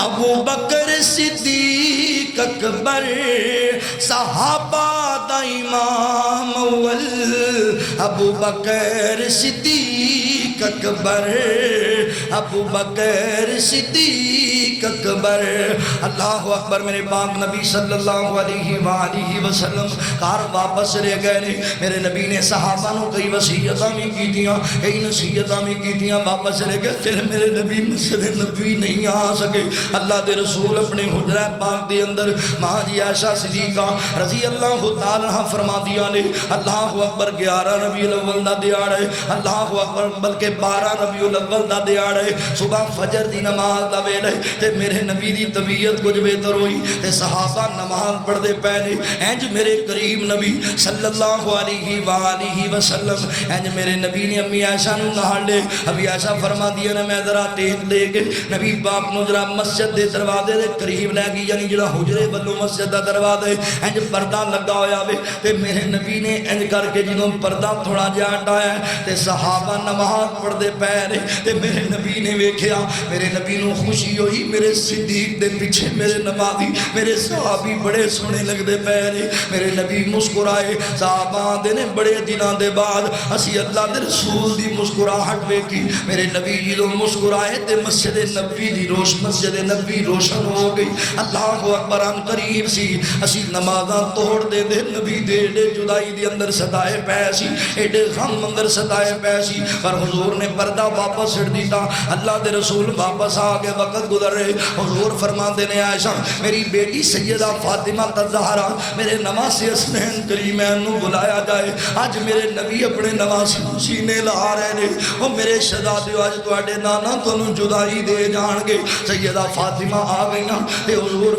ابو بکر صدیق اکبر، صحابہ دا امام اول ابو بکر صدیق اکبر، ابو بکر صدیق اکبر۔ اللہ اکبر، میرے پاک نبی صلی اللہ علیہ وآلہ وسلم کار واپس لے گئے نے۔ میرے نبی نے صحابہ نو کئی وصیتاں بھی کیتیاں، کئی نصیحتاں بھی کیتیاں، واپس لے گئے۔ پھر میرے نبی مسجد نبوی نہیں آ سکے۔ اللہ دے رسول اپنے حجرہ پاک دے اندر ماں جی عائشہ صدیقہ رضی اللہ تعالی عنہ فرما دیا نے، اللہ اکبر 11 ربیع الاول دا دیہڑ ہے، اللہ اکبر بلکہ 12 ربیع الاول دا دیہڑ ہے، صبح فجر دی نماز دا ویلا ہے تے میرے نبی دی طبیعت کچھ بہتر ہوئی تے صحابہ نماز پڑھدے پے نے۔ انج میرے کریم نبی صلی اللہ علیہ وآلہ وسلم، انج میرے نبی نے امی عائشہ نو نال لے، ابھی عائشہ فرما دیا نے میں ذرا ٹیک لے کے نبی پاک نو ذرا مسجد دے دروازے دے قریب لے گئی، یعنی جڑا حجرے والوں مسجد دا دروازہ ہے، انج پردہ لگا ہویا وے تے میرے نبی نے انج کر کے جدوں پردہ تھوڑا جہا ہٹایا تے صحابہ نماز پڑھدے پے نے تے میرے نبی نے ویکھیا، میرے نبی نو خوشی ہوئی، میرے صدیق دے پیچھے میرے نمازی میرے صحابی بڑے سونے لگدے پے نے۔ میرے نبی مسکرائے، صحابہ دے نے بڑے دناں دے بعد اسی اللہ دے رسول دی مسکراہٹ ویکھی۔ میرے نبی جدوں مسکرائے تے مسجد نبوی دی مسجد نبوی روشن ہو گئی۔ اللہ اکبر، ان قریب سی اسی نمازاں توڑ دے دے نبی دے دے جدائی دی اندر ستائے پے سی، ایڈے غم اندر ستائے پے سی، پر حضور نے پردہ واپس ہٹ دیتا۔ اللہ دے رسول واپس آ کے وقت گزر رہے، حضور فرماتے نے عائشہ میری بیٹی سیدہ فاطمہ الزہرا میرے نواسی حسنین کریمین نو بلایا جائے۔ آج میرے نبی اپنے نواسی سینے لا رہے نے، وہ میرے شہزادے آج تواڈے نانا تانوں جدائی دے جان گے۔ سیدہ فاطمہ آ گئیاں تے حضور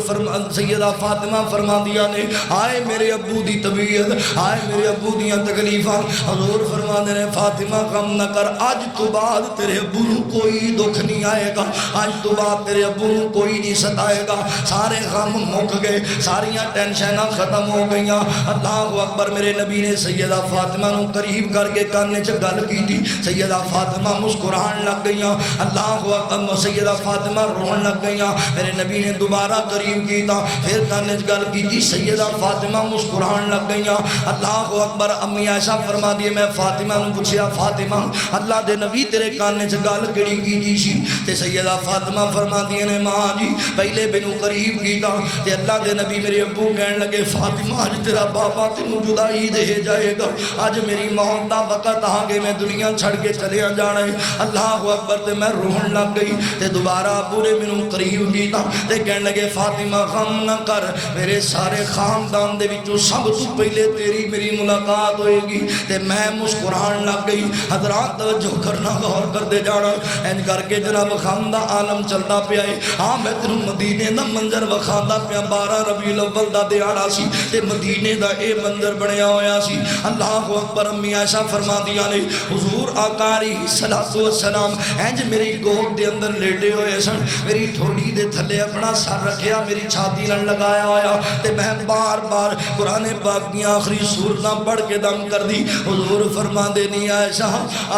سیدہ فاطمہ فرما دیا نے آئے میرے ابو دی طبیعت، آئے میرے ابو دیاں تکلیفاں۔ حضور فرما دے نے فاطمہ غم نہ کر، آج تو بعد تیرے ابو نو کوئی دکھ نہیں آئے گا، آج تو بعد تیرے ابو نو کوئی نہیں ستائے گا، سارے غم مک گئے، ساریاں ٹینشناں ختم ہو گئیاں۔ اللہ اکبر، میرے نبی نے سیدہ فاطمہ نو قریب کر کے کانے چ گل کی تھی، سیدہ فاطمہ مسکران لگ گئیاں۔ اللہ اکبر، سیدہ فاطمہ رون لگ گئیاں۔ میرے نبی نے دوبارہ قریب کیتا، پھر کانے چ گل کی تھی، سیدہ فاطمہ مسکران لگ گئیاں۔ اللہ اکبر، امی عائشہ فرما دی میں فاطمہ نو پوچھیا فاطمہ اللہ دے نبی تیرے کانے چ گل کیڑی کیتی سی؟ تے سیدہ فاطمہ فرما دی نے ماں جی پہلے مینوں قریب کیتا تے اللہ دے نبی میرے ابو کہن لگے فاطمہ اج تیرا بابا تینوں جدائی دے جائے گا، اج میری موت دا وقت آ گئے، میں دنیا چھڑ کے چلیا جانا ہے۔ اللہ اکبر، تے میں روہن لگ گئی تے دوبارہ ابو نے مینوں قریب کیتا تے کہن لگے فاطمہ غم نہ کر، میرے سارے خاندان دے وچوں سب تو پہلے تیری میری ملاقات ہوئے گی۔ تے میں مسکران لگ گئی۔ حضرات توجہ کرنا، غور کر دے جانا، انج کر کے جناب غم دا عالم چلدا پیا ہے۔ ہاں میں تینوں مدینے دا منظر وکھاوندا پیا، 12 ربیع الاول دا دیہڑا سی تے مدینے دا اے منظر بنیا ہویا سی۔ اللہ اکبر، امی عائشہ فرما دیا نے حضور آقا علیہ الصلوۃ والسلام انج میری گود دے اندر لیٹے ہوئے سن، میری ٹھوڈی دے تھلے اپنا سر رکھیا، میری چھاتی نال لگایا ہویا تے میں بار بار قرآن پاک دی آخری سورتاں پڑھ کے دم کر دی۔ حضور فرما دے نہیں عائشہ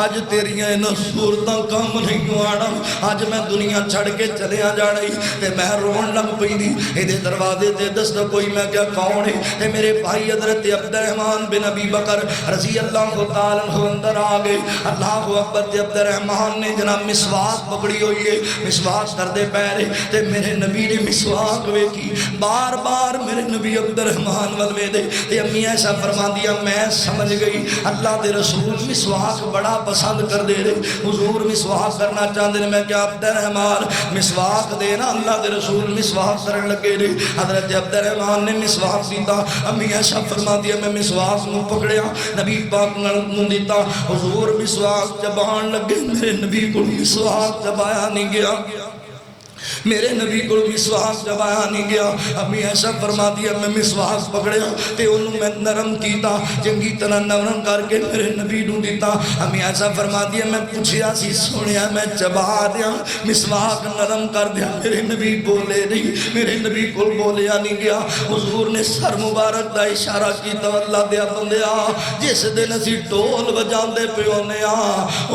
آج تیریاں انہاں سورتاں کم نہیں آنا، آج میں دنیا چھڑ کے چلیا جانا ہی۔ تے میں رون لگ پئی دی، اے دے دروازے تے دست کوئی میں کیا کون ہے؟ تے میرے بھائی حضرت عبد الرحمن بن ابی بکر رضی اللہ تعالی عنہ اندر آ گئے۔ اللہ اکبر، تے عبد الرحمن نے جناب مسواک پکڑی ہوئی ہے، مسواک کر دے پیر تے میرے نبی نے مسواک ویکھی، بار بار میرے نبی عبد الرحمن ول دے تے امی ایسا فرما دیا میں سمجھ گئی اللہ دے رسول مسواک بڑا پسند کر دے رہے، حضور مسواک کرنا چاہتے ہیں۔ میں کیا عبد الرحمن مسواک دینا، اللہ دے رسول مسواک کرن لگے رہے۔ حضرت عبد الرحمن نے مسواک دیتا، امی ایسا فرما دیا میں مسواک نو پکڑیا، نبی پاک نو دیتا، حضور مسواک چبان لگے، میرے نبی کو مسواک چبایا نہیں گیا۔ میرے نبی کو مسواک چبایا نہیں گیا. امی ایسا فرما دیا میں مسواک پکڑیا تے انہوں میں نرم کیتا, چنگی طرح نرم کر کے میرے نبی نو دیتا. امی ایسا فرما دیا میں پوچھیا سی سنیا میں چبا دیا مسواک نرم کر دیا, میرے نبی بولے نہیں, میرے نبی کو بولیا نہیں گیا. حضور نے سر مبارک دا اشارہ کیتا, اللہ دیا بندیا جس دن اسی ڈول بجاندے پے ہونے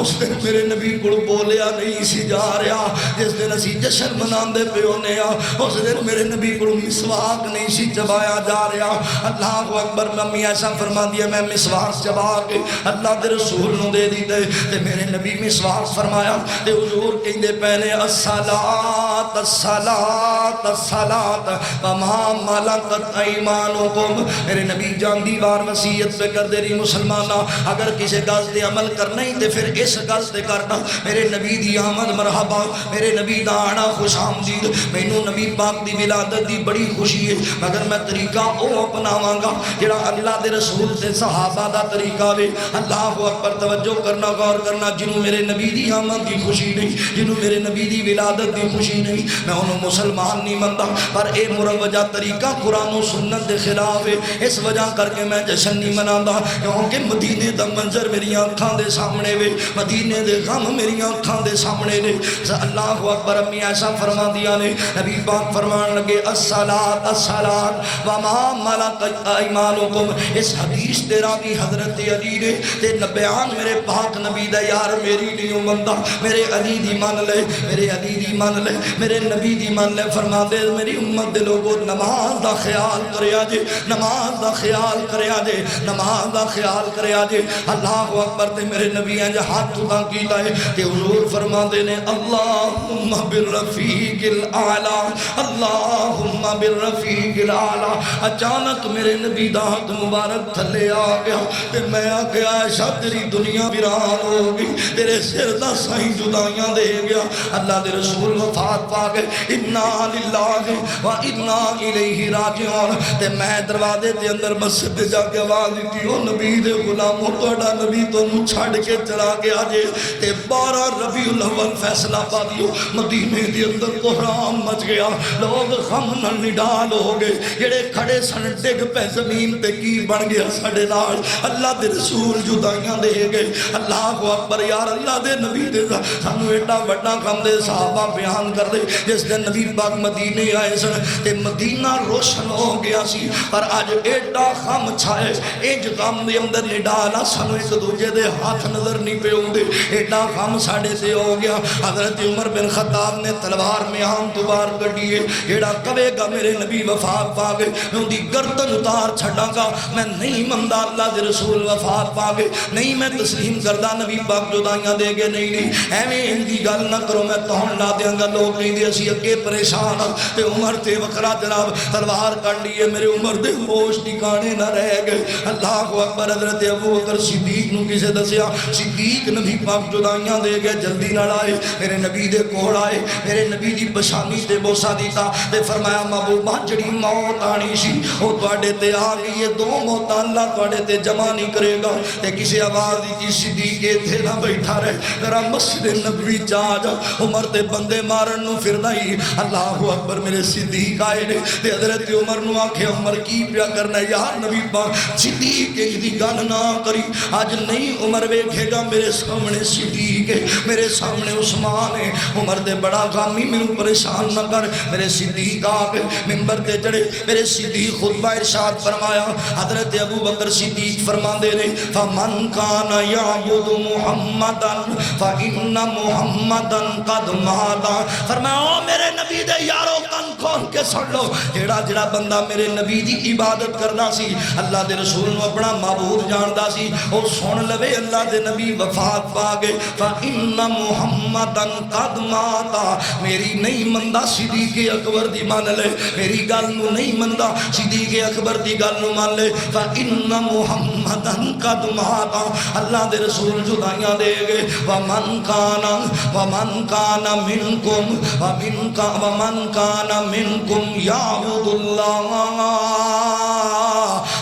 اس دن میرے نبی کو بولیا نہیں سی جا رہا. جس دن اسی جشن مناندے پے ہونے اس دن میرے نبی کو مسواک نہیں سی چبایا جا رہا. اللہ اکبر. ممی ایسا فرما دیا میں مسواک چبا کے اللہ دے رسول نو دے دی تے میرے نبی مسواک فرمایا تے حضور کہندے پہلے الصلاۃ الصلاۃ الصلاۃ وما ملکت ایمانکم. میرے نبی جان دی وار وصیت پہ کر دے رہی مسلمانہ اگر کسی گل تے عمل کرنا ہی تے پھر اس گل تے کرنا. میرے نبی دی آمد مرحبا, میرے نبی دا آنا خوش آمدید. مینوں نبی پاک دی ولادت دی بڑی خوشی ہے مگر میں طریقہ او اپناواں گا جڑا اللہ دے رسول تے صحابہ دا طریقہ وے. اللہ اکبر. توجہ کرنا, غور کرنا. جنوں میرے نبی دی آمد دی خوشی نہیں, جنوں میرے نبی دی ولادت دی خوشی نہیں, میں انہوں مسلمان نہیں منتا. پر اے مروجہ طریقہ قرآن و سنت دے خلاف ہے. اس وجہ کر کے میں جشن نہیں مناندا کیونکہ مدینے دا منظر میری آنکھاں دے سامنے وے, مدینے دے غم میری آنکھاں دے سامنے نے. اللہ اکبر. امی ایسا فرما دیا نے نبی پاک فرمان لگے الصلاۃ الصلاۃ وما ملکت ایمانکم. اس حدیث تیرا بھی حضرت علی نے تے بیان میرے پاک نبی دا یار میری نہیں منتا, میرے علی دی مان لے, میرے علی دی مان لے, میرے نبی دی مان لے. فرما دے میری امت دے لوگوں نماز دا خیال کریا جے, نماز دا خیال کریا جے, نماز دا خیال کریا جے. اللہ اکبر. تے میرے نبی ہیں جو ہاتھ اٹھا کی لائے تے حضور فرما دے نے اللہم بالرفیق الاعلی, اللہم بالرفیق الاعلی. اچانک میرے نبی دا ہاتھ مبارک تھلے آ گیا تے میں آ گیا شاید تیری دنیا ویران ہو گئی, تیرے سر دا سائیں جدائیاں دے گیا. اللہ دے رسول وفات پا گئے. انا للہ و انا الیہ راجعون. تے میں دروازے دے اندر مسجد دے جا کے آواز دی او نبی دے غلاموں تہاڈا نبی تانوں چھڈ کے چلا گیا جے. تے 12 ربیع الاول فیصلہ پا دیو مدینے دے اندر کوہرام مچ گیا, لوگ غم نال نڈال ہو گئے. جڑے کھڑے سن ڈگ پے زمین تے کی بن گیا ساڈے نال. اللہ دے رسول جدائیاں دے گئے. اللہ اکبر. یار اللہ دے نبی دے سانوں ایڈا وڈا غم دے صحابہ بیان کر دے. جس دن نبی پاک مدینے آئے سن تے مدینہ روشن ہو گیا سی, پر اج ایڈا غم چھائے انج غم دے اندر نڈالا سانوں ایک دوجے دے ہاتھ نظر نہیں پے اوندے. ایڈا غم ساڈے تے ہو گیا. حضرت عمر بن خطاب نے تلوار میان تو باہر کڈی ہے, جیڑا کہے گا میرے نبی وفات پا گئے میں اون دی گردن اتار چھڈاں گا. میں نہیں مندا اللہ دے رسول وفات پا گئے, نہیں میں تسلیم کردا نبی پاک جدائیاں دے گئے, نہیں نہیں ایویں ان دی گل نہ کرو میں تہن لا دیاں گا. لوگ نہیں دے اسی اگے پریشان تے عمر تے وکرا جناب تلوار کڈ لی ہے, میرے عمر دے ہوش ٹھکانے نہ رہ گئے. اللہ اکبر. حضرت ابو بکر صدیق نو کسے دسیا, صدیق نبی پاک جدائیاں دے گئے جلدی نال آئے, میرے نبی دے کول آئے, میرے نبی دی پشانی تے بوسا دیتا تے فرمایا محبوبہ جڑی موت آنی سی او تواڈے تے آ گئی ہے, 2 موتاں اللہ تواڈے تے جمع نہیں کرے گا. تے کسے آواز دی صدیق ایتھے نہ بیٹھا رہے, ذرا مسجد نبوی چا جا, عمر تے بندے مارن نو پھردا ہی. اللہ اکبر. میرے صدیق آئے نے تے حضرت عمر نو آکھے عمر کی پیا کرنا یار نبی پاک صدیق دی گل نہ کری. اج نہیں عمر ویکھے گا میرے سامنے صدیق ہے, میرے سامنے عثمان ہے. عمر دے بڑا غامی مینوں پریشان نہ کر. میرے صدیق آ کے منبر تے چڑھے, میرے صدیق خطبہ ارشاد فرمایا. حضرت ابو بکر صدیق فرماندے نے فمن کان یعبد محمدا فإن محمدا قد مات. فرمایا او میرے نبی دے یارو کن کھول کے سن لو, جڑا جڑا بندہ میرے نبی دی عبادت کرنا سی, اللہ دے رسول نو اپنا معبود جاندا سی, او سن لوے اللہ دے نبی وفات پا گئے. فإن محمدا قد مات. میری نہیں مندا صدیق اکبر دی مان لے, میری گل نو نہیں مندا صدیق اکبر دی گل نو مان لے. فإن محمدا قد مات. اللہ دے رسول جدائیاں دے گئے. ومن کان منکم ومن ومن کان منکم یعبد اللہ،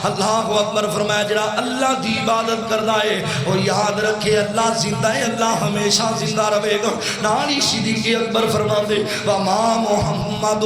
اللہ اکبر فرمایا جڑا اللہ دی عبادت کردا ہے اور یاد رکھے اللہ زندہ ہے، اللہ ہمیشہ زندہ رہے گا۔ نالی صدیق اکبر فرماتے وما محمد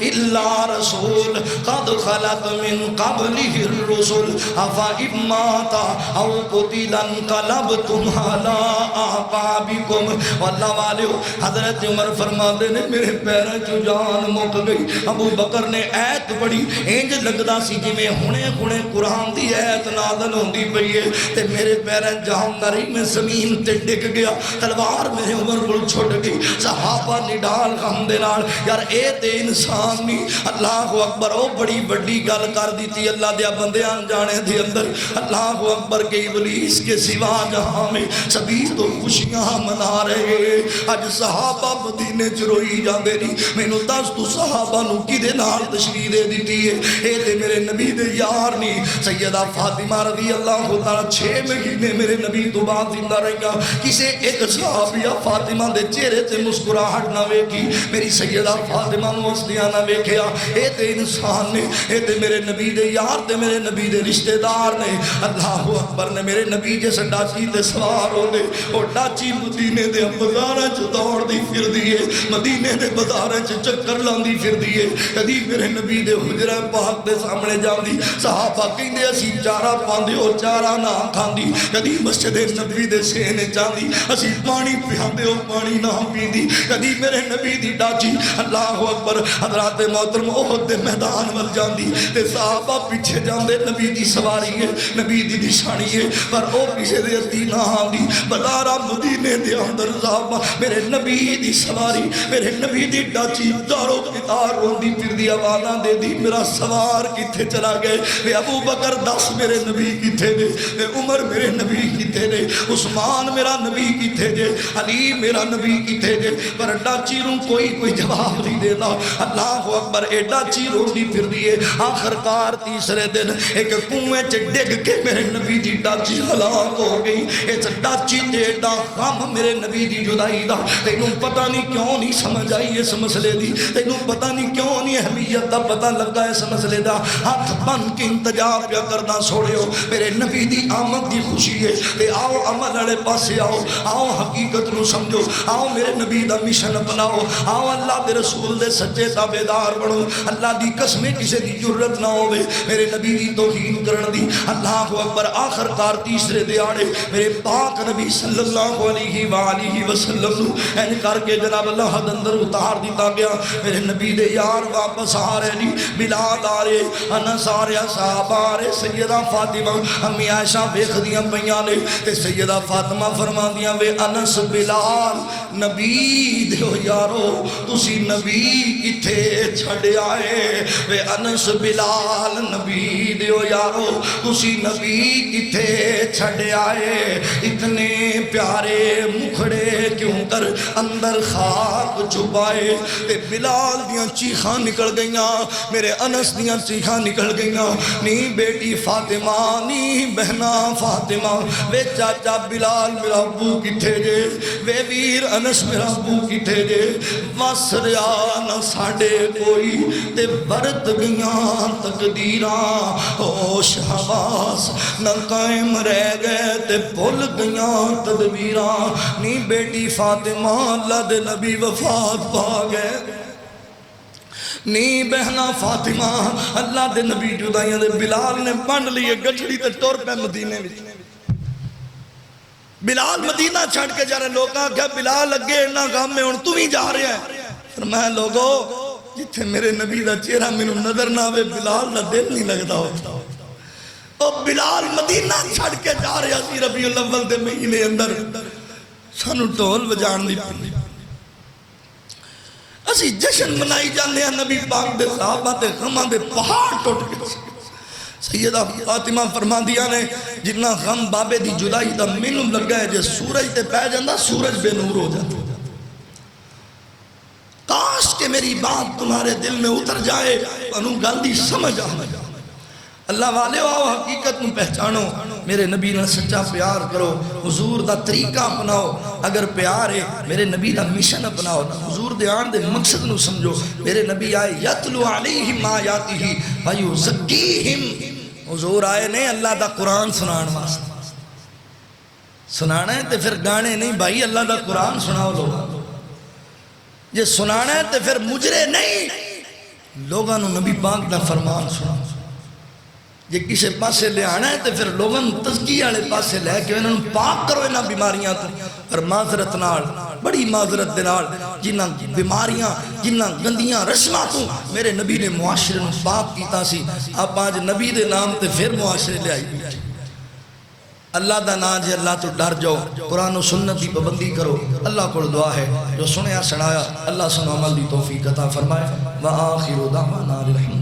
الا رسول قد خلت من قبلہ الرسل افإن مات او قتل انقلبتم علی اعقابکم۔ واللہ والے حضرت عمر فرماتے نے میرے پیروں چ جان مک گئی۔ ابو بکر نے ایت پڑھی انج لگدا سی جویں ہنے ہنے قرآن دی ایت نازل ہوندی پئی ہے تے میرے پیروں جان نری میں زمین تے ڈگ گیا، تلوار میرے عمر کول چھٹ گئی۔ صحابہ نڈال غم دے نال یار اے تے انسان نہیں، اللہ اکبر او بڑی بڑی گل کر دیتی اللہ دے بندیاں جانے دے اندر۔ اللہ اکبر کہ ابلیس کے سوا جہاں میں سبھی تو خوشیاں منا رہے، اج صحابہ مدینے چ روئی جاندے نہیں۔ مینوں دس تو صحابہ نو کدے نال تشریح دے دتی ہے؟ اے تے میرے نبی دے یار نہیں۔ سیدہ فاطمہ رضی اللہ تعالی 6 مہینے میرے نبی تو بعد زندہ رہیا، کسے ایک صحابیہ فاطمہ دے چہرے تے مسکراہٹ نہ ویکھی، میری سیدہ فاطمہ نو ہسدیاں نہ ویکھیا۔ اے تے انسان نے، اے تے میرے نبی دے یار تے میرے نبی دے رشتہ دار نے۔ اللہ اکبر نے میرے نبی جیسے ڈاچی تے سوار ہو دے اور ڈاچی مدینے دے بازاراں چ دوڑ دی پھر دی ہے، مدینے دے بازاراں چ چکر لاندی پھر دی ہے، کدی میرے نبی دے حجرہ پاک دے سامنے جاندی، صحابہ کہندے اسی چارہ پاندے او چارہ نہ کھاندی، کدی مسجد نبوی دے سینے جاندی اسی پانی پیاندے او پانی نہ پیندی، کدی میرے نبی دی ڈاچی اللہ اکبر حضرات محترم احد دے میدان ول جاندی تے صحابہ پیچھے جاندے، نبی دی سواری ہے، نبی دی نشانی ہے، پر او پیچھے دے اتی نہ آندی۔ بازارہ مدینے دے اندر صحابہ میرے نبی دی سواری، میرے نبی دی ڈاچی دارو کتار روندی پھر دی آوازاں دے دی میرا سوار کتھے چلا گئے؟ اے ابو بکر دس میرے نبی کتھے دے؟ اے عمر میرے نبی کتھے دے؟ عثمان میرا نبی کتھے دے؟ علی میرا نبی کتھے دے؟ پر ڈاچی روں کوئی جواب نہیں دیتا۔ اللہ اکبر اے ڈاچی روندی پھر دیئے، آخر کار تیسرے دن ایک کنویں چ ڈگ کے میرے نبی دی ڈاچی ہلاک ہو گئی۔ اس ڈاچی تے ایڈا غم میرے نبی دی جدائی دا، تینوں پتہ نہیں کیوں نہیں سمجھ آئی اس مسئلے دی، تینوں پتہ نہیں کیوں نہیں اہمیت دا پتہ لگا اس مسئلے دا۔ ہاتھ بن کے انتظار پیا کرنا سوڑے ہو، میرے نبی دی آمد دی خوشی ہے تے آؤ عمل والے پاسے آؤ، آؤ حقیقت نو سمجھو، آؤ میرے نبی دا مشن اپناؤ، آؤ اللہ دے رسول دے سچے تابعدار بنو۔ اللہ دی قسمیں کسے دی جرت نہ ہوئے میرے نبی دی توہین کرن دی۔ اللہ اکبر آخر کار تیسرے دیاڑے میرے پاک نبی صلی اللہ علیہ وآلہ وسلم نو این کر کے جناب اللہ اندر اتار دیتا گیا۔ میرے نبی دے یار واپس آ رہے نہیں، بلال آ رہے، انس آ رہے، صحابہ آ رہے، سیدہ فاطمہ امی عائشہ ویکھ دیاں پیاں نے تے سیدہ فاطمہ فرما دیاں وے انس بلال نبی دیو یارو تسی نبی کتھے چھڑ آئے؟ وے انس بلال نبی دیو یارو تسی نبی کتھے چھڑ آئے؟ اتنے پیارے مکھڑے کیوں کر اندر خاک چھپائے؟ تے بلال دیاں چیخاں نکل گئیاں، میرے انس دیاں چیخاں نکل گئیاں، نی بیٹی فاطمہ نی بہنا فاطمہ، وے چاچا بلال میرا ابو کتھے جے؟ وے ویر انس میرا ابو کتھے جے؟ واسریا نہ ساڑے کوئی تے برت گئیاں تقدیراں، ہوش حواس نہ قائم رہ گئے تے بھول گئیاں تدبیراں، نی بیٹی فاطمہ اللہ دے نبی وفات پا گئے، نی بہنا فاطمہ اللہ دے نبی جدائیاں دے۔ بلال نے بند لیے گٹھڑی تے ٹور پہ مدینے میں، بلال مدینہ چھڑ کے جا رہے، لوگاں کیا بلال لگے انہاں غم میں ان تم ہی جا رہے ہیں؟ فرمایا لوگو جتھے میرے نبی دا چہرہ میں نظر نہ آوے بلال دا دل نہیں لگتا ہوتا۔ اور بلال مدینہ چھڑ کے جا رہے اسی ربیع الاول دے مہینے اندر، سانو ڈھول بجان دی پڑی، اسی جشن منائی جاندے ہیں، نبی پاک دے صحابہ تے غماں دے پہاڑ ٹوٹ گئے۔ سیدہ فاطمہ فرما دیا نے جنہ غم بابے دی جدائی دا مینوں لگا ہے جے سورج تے پہ جاندہ سورج بے نور ہو جاتا، کاش کہ میری بات تمہارے دل میں اتر جائے، انہوں گل دی سمجھ آنا۔ اللہ والے آؤ حقیقت میں پہچانو، میرے نبی نے سچا پیار کرو، حضور دا طریقہ اپناؤ، اگر پیار ہے میرے نبی دا مشن اپناؤ، حضور دے آن دے مقصد نو سمجھو۔ میرے نبی آئے یتلو علیہم آیاتہ ویزکیہم، حضور آئے نہیں اللہ دا قرآن سنان واسطے، سنانا ہے تو پھر گانے نہیں بھائی، اللہ دا قرآن سناؤ لوگ، یہ سنانا ہے تو پھر مجرے نہیں، لوگاں نو نبی پاک دا فرمان سناؤ، یہ کسے پاسے لے آنا ہے تو پھر لوگاں تزکیہ والے پاسے لے کے انہوں پاک کرو انہاں بیماریاں تو، اور معذرت نال، بڑی معذرت نال، جنہ بیماریاں جنہ گندیاں رسماں تو میرے نبی نے معاشرے نو پاک کیتا سی، آپ آج نبی دے نام تے پھر معاشرے لے آئی بیٹھے۔ اللہ دا نام جے اللہ تو ڈر جاؤ، قرآن و سنت دی پابندی کرو۔ اللہ کو دعا ہے جو سنیا سنایا اللہ سنو عمل دی توفیق عطا فرمائے۔ وآخر دعوانا الحمد